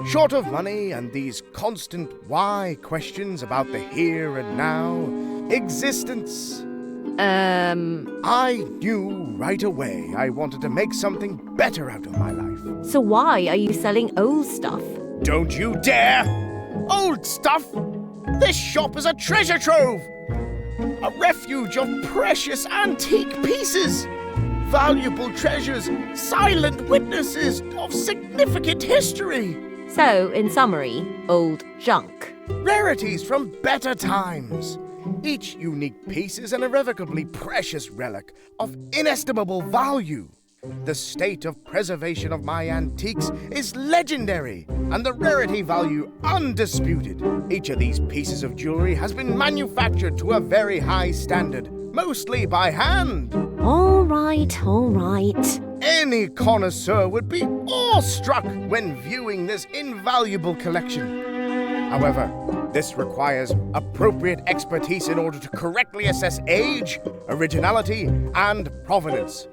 short of money and these constant why questions about the here and now, existence, I knew right away I wanted to make something better out of my life. So why are you selling old stuff? Don't you dare! Old stuff! This shop is a treasure trove! A refuge of precious antique pieces! Valuable treasures, silent witnesses of significant history! So, in summary, old junk. Rarities from better times! Each unique piece is an irrevocably precious relic of inestimable value. The state of preservation of my antiques is legendary, and the rarity value undisputed. Each of these pieces of jewelry has been manufactured to a very high standard, mostly by hand. All right. Any connoisseur would be awestruck when viewing this invaluable collection. However, this requires appropriate expertise in order to correctly assess age, originality, and provenance,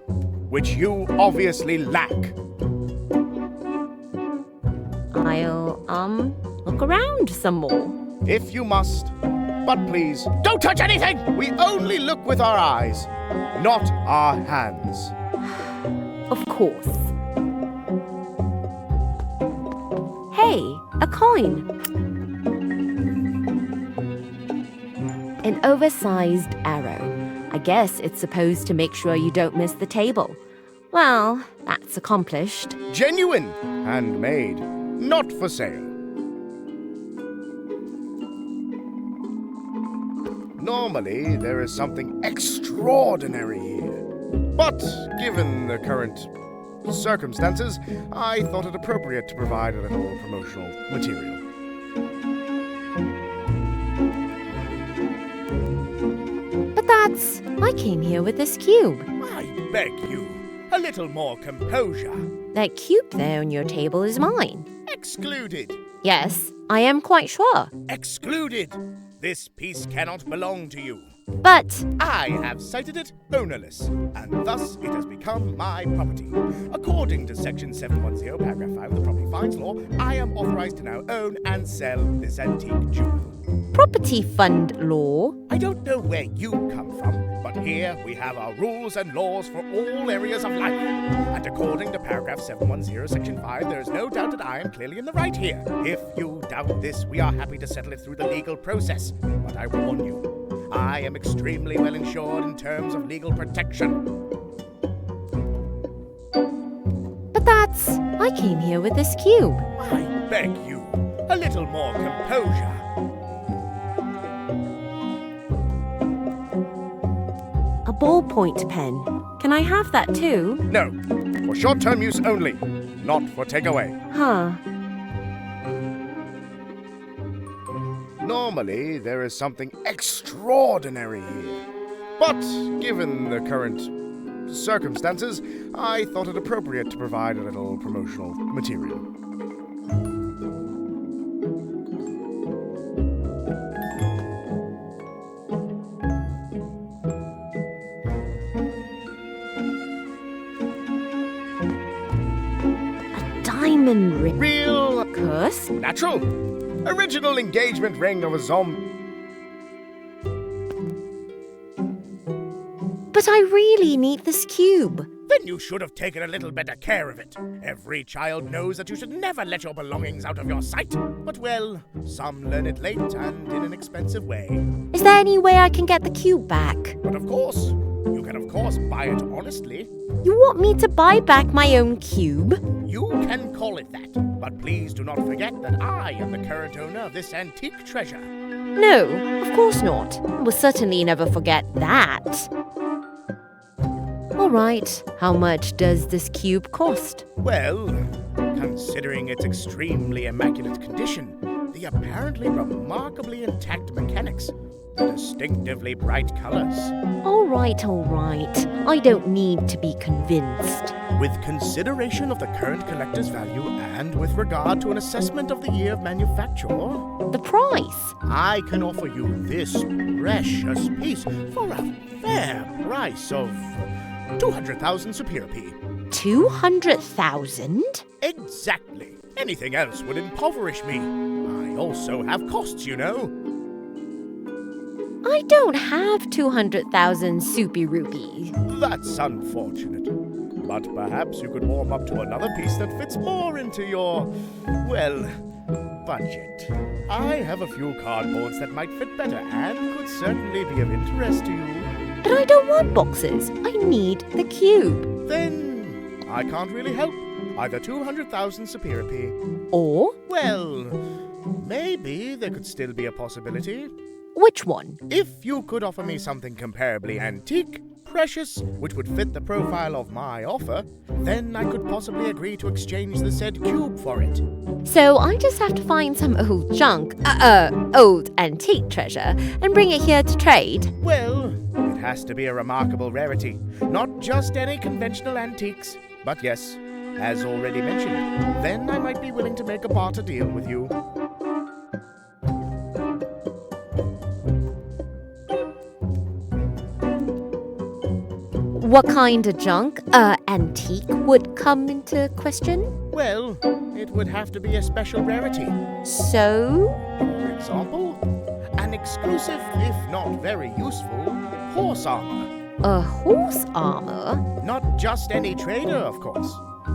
which you obviously lack. I'll, look around some more. If you must. But please, don't touch anything! We only look with our eyes, not our hands. Of course. Hey, a coin. An oversized arrow. I guess it's supposed to make sure you don't miss the table. Well, that's accomplished. Genuine, handmade, not for sale. Normally, there is something extraordinary here. But given the current circumstances, I thought it appropriate to provide a little promotional material. I came here with this cube. I beg you, a little more composure. That cube there on your table is mine. Excluded. Yes, I am quite sure. Excluded. This piece cannot belong to you. But I have cited it ownerless, and thus it has become my property. According to Section 710, Paragraph 5 of the Property Fines Law, I am authorized to now own and sell this antique jewel. property fund law? I don't know where you come from, but here we have our rules and laws for all areas of life. And according to Paragraph 710, Section 5, there is no doubt that I am clearly in the right here. If you doubt this, we are happy to settle it through the legal process. But I warn you, I am extremely well insured in terms of legal protection. But I came here with this cube. I beg you, a little more composure. A ballpoint pen. Can I have that too? No, for short-term use only, not for takeaway. Huh. Normally, there is something extraordinary here. But given the current circumstances, I thought it appropriate to provide a little promotional material. A diamond ring. Real, Curse? natural, original engagement ring of a zombie. But I really need this cube. Then you should have taken a little better care of it. Every child knows that you should never let your belongings out of your sight. But well, some learn it late and in an expensive way. Is there any way I can get the cube back? But of course, you can of course buy it honestly. You want me to buy back my own cube? You can call it that. But please do not forget that I am the current owner of this antique treasure. No, of course not. I will certainly never forget that. All right, how much does this cube cost? Well, considering its extremely immaculate condition, the apparently remarkably intact mechanics, the distinctively bright colors, All right. I don't need to be convinced. with consideration of the current collector's value and with regard to an assessment of the year of manufacture, The price? I can offer you this precious piece for a fair price of 200,000 Superior P. 200,000? Exactly. Anything else would impoverish me. I also have costs, you know. I don't have 200,000 soupy rupees. That's unfortunate. But perhaps you could warm up to another piece that fits more into your, well, budget. I have a few cardboards that might fit better and could certainly be of interest to you. But I don't want boxes. I need the cube. Then I can't really help. Either 200,000 Superior P. Or Well, maybe there could still be a possibility. which one? If you could offer me something comparably antique, precious, which would fit the profile of my offer, then I could possibly agree to exchange the said cube for it. So I just have to find some old junk, old antique treasure, and bring it here to trade. Well, it has to be a remarkable rarity. Not just any conventional antiques. But yes, as already mentioned, then I might be willing to make a barter deal with you. What kind of junk, antique, would come into question? Well, it would have to be a special rarity. So? For example, an exclusive, if not very useful, horse armor. A horse armor? Not just any trader, of course.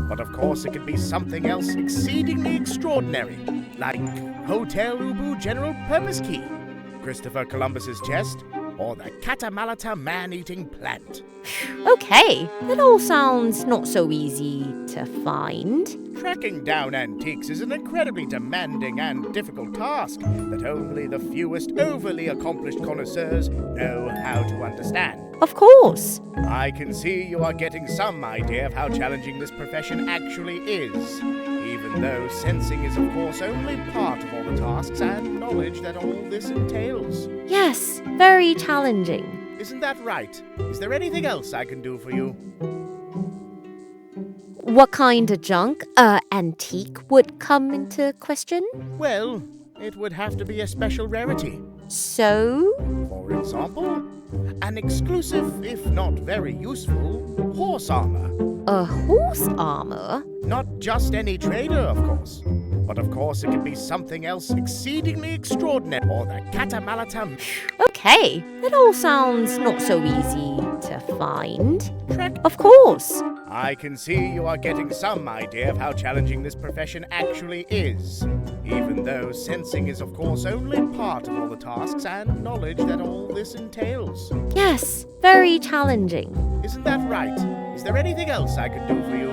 But of course it could be something else exceedingly extraordinary, like Hotel Ubu General Purpose Key, Christopher Columbus's chest, or the Catamalata man-eating plant. Okay, that all sounds not so easy to find. Tracking down antiques is an incredibly demanding and difficult task that only the fewest overly accomplished connoisseurs know how to understand. Of course. I can see you are getting some idea of how challenging this profession actually is, even though sensing is of course only part of all the tasks and knowledge that all this entails. Yes, very challenging. Isn't that right? Is there anything else I can do for you? What kind of junk, antique, would come into question? Well, it would have to be a special rarity. So? For example, An exclusive, if not very useful, horse armor. A horse armor? Not just any trader, of course. But of course, it can be something else exceedingly extraordinary, or the Catamalatam Okay, that all sounds not so easy to find. Trek. Of course. I can see you are getting some idea of how challenging this profession actually is. Even though sensing is, of course, only part of all the tasks and knowledge that all this entails. Yes, very challenging. Isn't that right? Is there anything else I could do for you?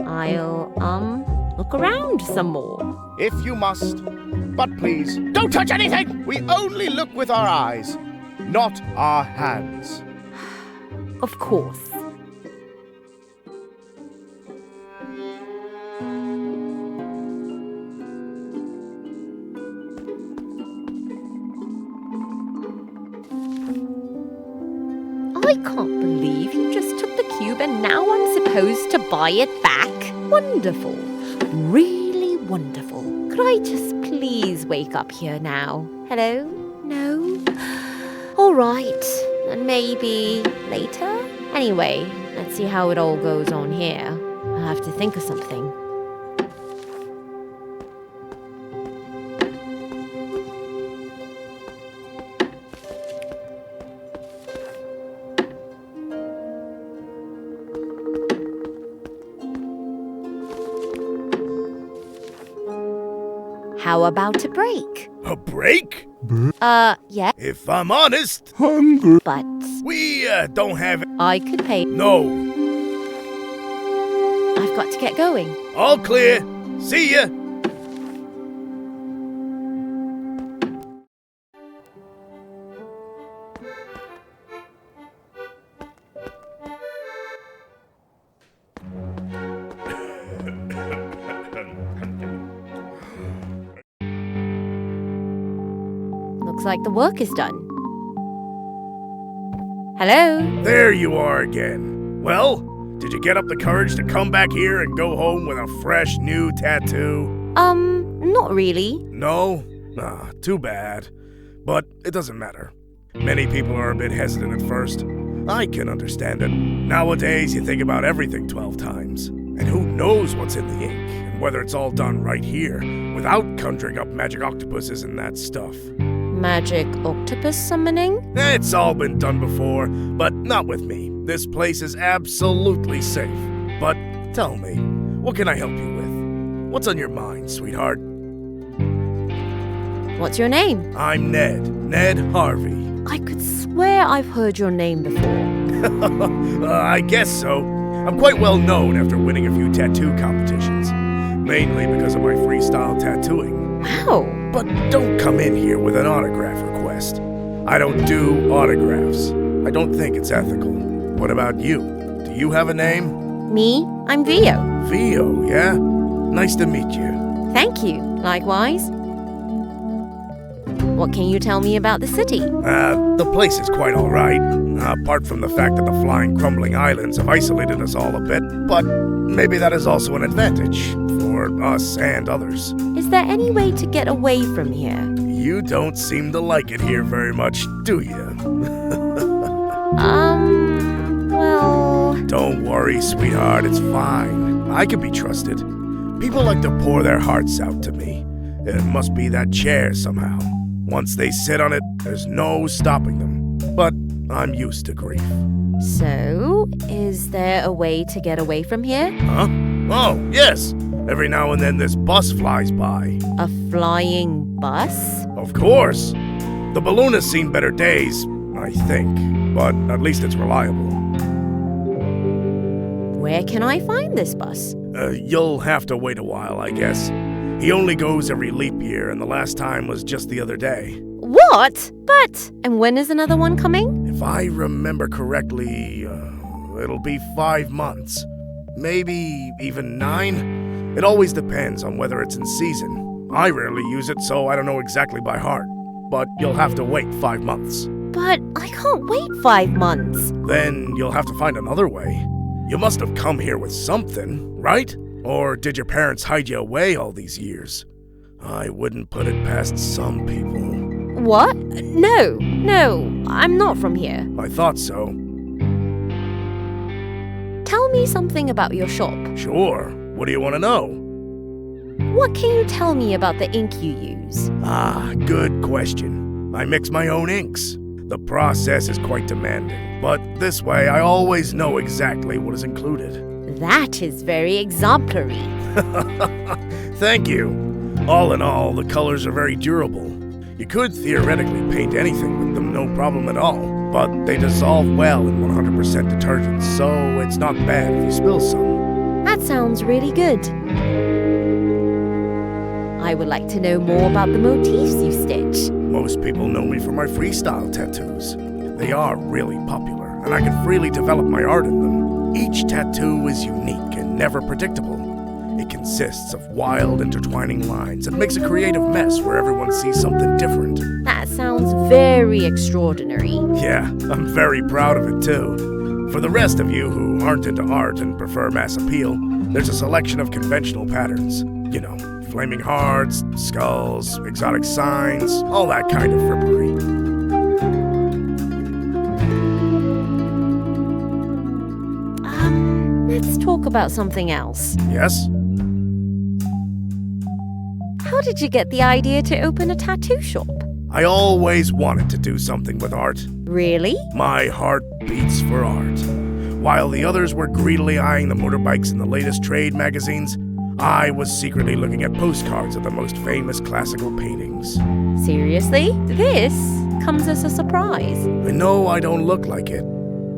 I'll, look around some more. If you must. But please, don't touch anything! We only look with our eyes, not our hands. Of course. I can't believe you just took the cube and now I'm supposed to buy it back. Wonderful. Really wonderful. Could I just please wake up here now? Hello? No? All right. And maybe later? Anyway, let's see how it all goes on here. I'll have to think of something. How about a break? A break? Yeah, If I'm honest, Hungry. but we don't have... I could pay. No. I've got to get going. All clear. See ya. Looks like the work is done. Hello? There you are again. Well, did you get up the courage to come back here and go home with a fresh new tattoo? Not really. No? Ah, too bad. But it doesn't matter. Many people are a bit hesitant at first. I can understand it. Nowadays, you think about everything 12 times. And who knows what's in the ink, and whether it's all done right here, without conjuring up magic octopuses and that stuff. Magic octopus summoning? It's all been done before, but not with me. This place is absolutely safe. But tell me, what can I help you with? What's on your mind, sweetheart? What's your name? I'm Ned. Ned Harvey. I could swear I've heard your name before. I guess so. I'm quite well known after winning a few tattoo competitions. Mainly because of my freestyle tattooing. Wow. But don't come in here with an autograph request. I don't do autographs. I don't think it's ethical. What about you? Do you have a name? Me? I'm Vio. Vio, yeah? Nice to meet you. Thank you. Likewise. What can you tell me about the city? The place is quite all right. Apart from the fact that the flying, crumbling islands have isolated us all a bit. But maybe that is also an advantage for us and others. Is there any way to get away from here? You don't seem to like it here very much, do you? Well... Don't worry, sweetheart, it's fine. I can be trusted. People like to pour their hearts out to me. It must be that chair somehow. Once they sit on it, there's no stopping them. But I'm used to grief. So, is there a way to get away from here? Huh? Oh, yes. Every now and then this bus flies by. A flying bus? Of course. The balloon has seen better days, I think. But at least it's reliable. Where can I find this bus? You'll have to wait a while, I guess. He only goes every leap year, and the last time was just the other day. What? But, and when is another one coming? If I remember correctly, it'll be 5 months. Maybe even 9? It always depends on whether it's in season. I rarely use it, so I don't know exactly by heart. But you'll have to wait 5 months. But I can't wait 5 months. Then you'll have to find another way. You must have come here with something, right? Or did your parents hide you away all these years? I wouldn't put it past some people. What? No, I'm not from here. I thought so. Tell me something about your shop. Sure. What do you want to know? What can you tell me about the ink you use? Ah, good question. I mix my own inks. The process is quite demanding, but this way I always know exactly what is included. That is very exemplary. Thank you. All in all, the colors are very durable. You could theoretically paint anything with them, no problem at all, but they dissolve well in 100% detergent, so it's not bad if you spill some. That sounds really good. I would like to know more about the motifs you stitch. Most people know me for my freestyle tattoos. They are really popular, and I can freely develop my art in them. Each tattoo is unique and never predictable. It consists of wild, intertwining lines and makes a creative mess where everyone sees something different. That sounds very extraordinary. Yeah, I'm very proud of it too. For the rest of you who aren't into art and prefer mass appeal, there's a selection of conventional patterns. You know, flaming hearts, skulls, exotic signs, all that kind of frippery. Let's talk about something else. Yes? How did you get the idea to open a tattoo shop? I always wanted to do something with art. Really? My heart beats for art. While the others were greedily eyeing the motorbikes in the latest trade magazines, I was secretly looking at postcards of the most famous classical paintings. Seriously? This comes as a surprise. I know I don't look like it.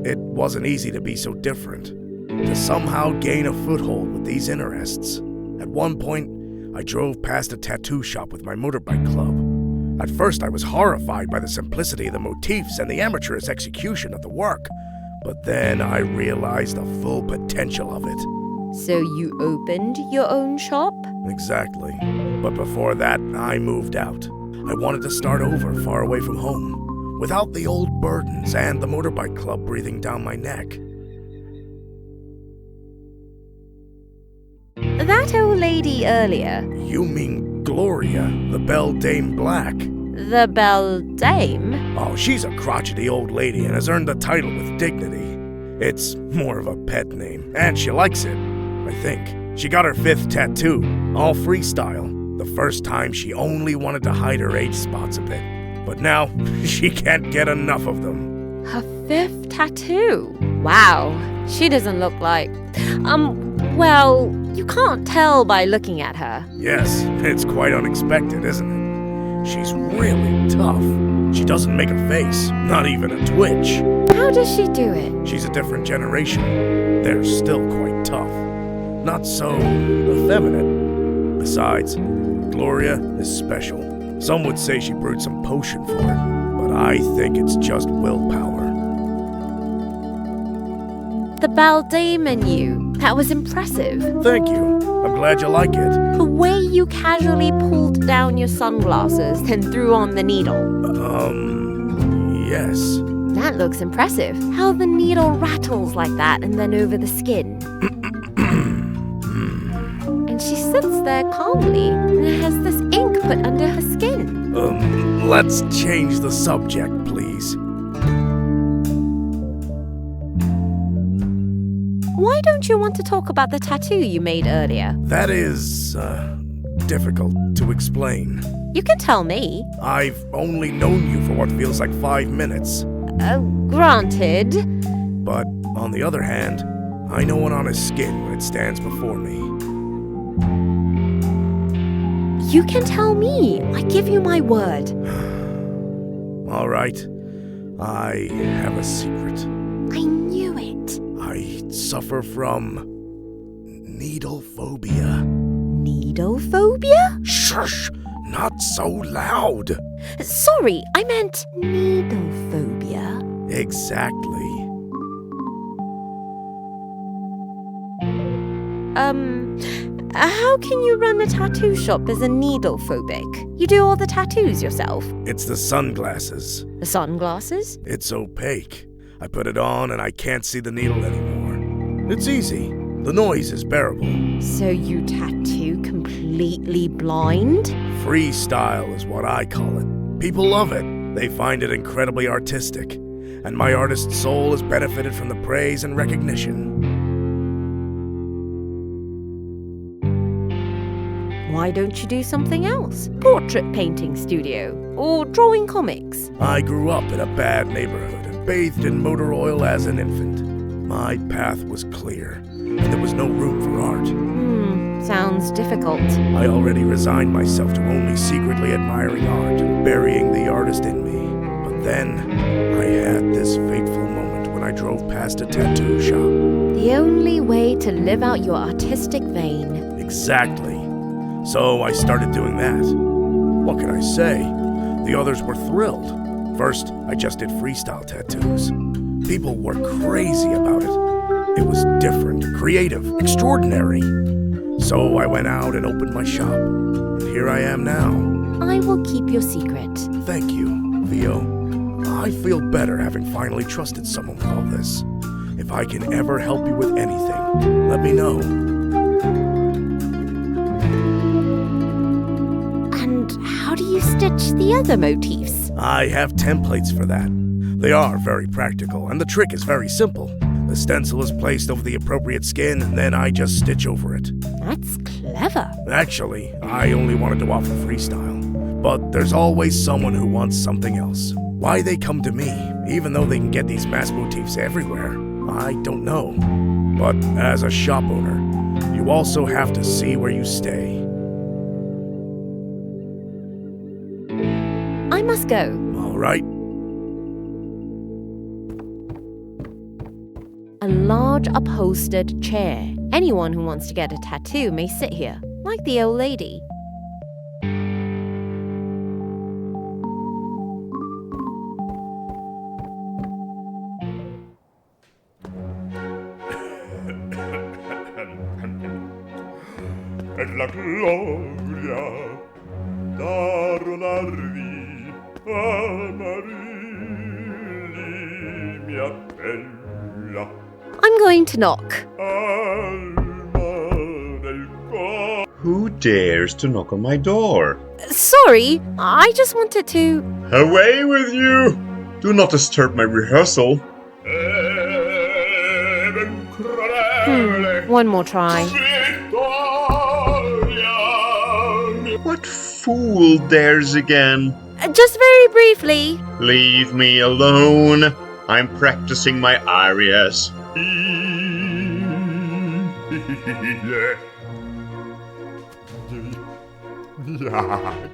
It wasn't easy to be so different. To somehow gain a foothold with these interests. At one point, I drove past a tattoo shop with my motorbike club. At first, I was horrified by the simplicity of the motifs and the amateurish execution of the work. But then I realized the full potential of it. So you opened your own shop? Exactly. But before that, I moved out. I wanted to start over far away from home, without the old burdens and the motorbike club breathing down my neck. That old lady earlier, You mean Gloria, the Beldame Black? the Beldame? Oh, she's a crotchety old lady and has earned the title with dignity. It's more of a pet name, and she likes it, I think. She got her 5th tattoo, all freestyle. The first time she only wanted to hide her age spots a bit, but now she can't get enough of them. Her 5th tattoo? Wow, she doesn't look like... well, you can't tell by looking at her. Yes, it's quite unexpected, isn't it? She's really tough. She doesn't make a face, not even a twitch. How does she do it? She's a different generation. They're still quite tough. Not so effeminate. Besides, Gloria is special. Some would say she brewed some potion for it, but I think it's just willpower. The Beldame in you. That was impressive. Thank you. I'm glad you like it. The way you casually pulled down your sunglasses, then threw on the needle. Yes. That looks impressive. How the needle rattles like that and then over the skin. And she sits there calmly and has this ink put under her skin. Let's change the subject, please. Why don't you want to talk about the tattoo you made earlier? That is, difficult to explain. You can tell me. I've only known you for what feels like 5 minutes. Granted. But on the other hand, I know it on his skin when it stands before me. You can tell me. I give you my word. All right. I have a secret. I knew it. I suffer from needle phobia. Needle phobia? Shush! Not so loud! Sorry, I meant needle phobia. Exactly. How can you run a tattoo shop as a needle phobic? You do all the tattoos yourself. It's the sunglasses. The sunglasses? It's opaque. I put it on and I can't see the needle anymore. It's easy. The noise is bearable. So you tattoo completely completely blind? Freestyle is what I call it. People love it. They find it incredibly artistic. And my artist's soul has benefited from the praise and recognition. Why don't you do something else? Portrait painting studio? Or drawing comics? I grew up in a bad neighborhood and bathed in motor oil as an infant. My path was clear, and there was no room for art. Sounds difficult. I already resigned myself to only secretly admiring art and burying the artist in me. But then, I had this fateful moment when I drove past a tattoo shop. The only way to live out your artistic vein. Exactly. So I started doing that. What can I say? The others were thrilled. First, I just did freestyle tattoos. People were crazy about it. It was different, creative, extraordinary. So I went out and opened my shop. And here I am now. I will keep your secret. Thank you, Theo. I feel better having finally trusted someone with all this. If I can ever help you with anything, let me know. And how do you stitch the other motifs? I have templates for that. They are very practical, and the trick is very simple. The stencil is placed over the appropriate skin, and then I just stitch over it. That's clever. Actually, I only wanted to offer freestyle. But there's always someone who wants something else. Why they come to me, even though they can get these mass motifs everywhere, I don't know. But as a shop owner, you also have to see where you stay. I must go. All right. A large upholstered chair. Anyone who wants to get a tattoo may sit here, like the old lady. Per la gloria d'adorarvi, amarili mia bella, I'm going to knock. alma del cor. Who dares to knock on my door? Sorry, I just wanted to... Away with you! Do not disturb my rehearsal. Eben cruele, One more try. Vittoria mia. What fool dares again? Just very briefly. Leave me alone. I'm practicing my arias. Yeah.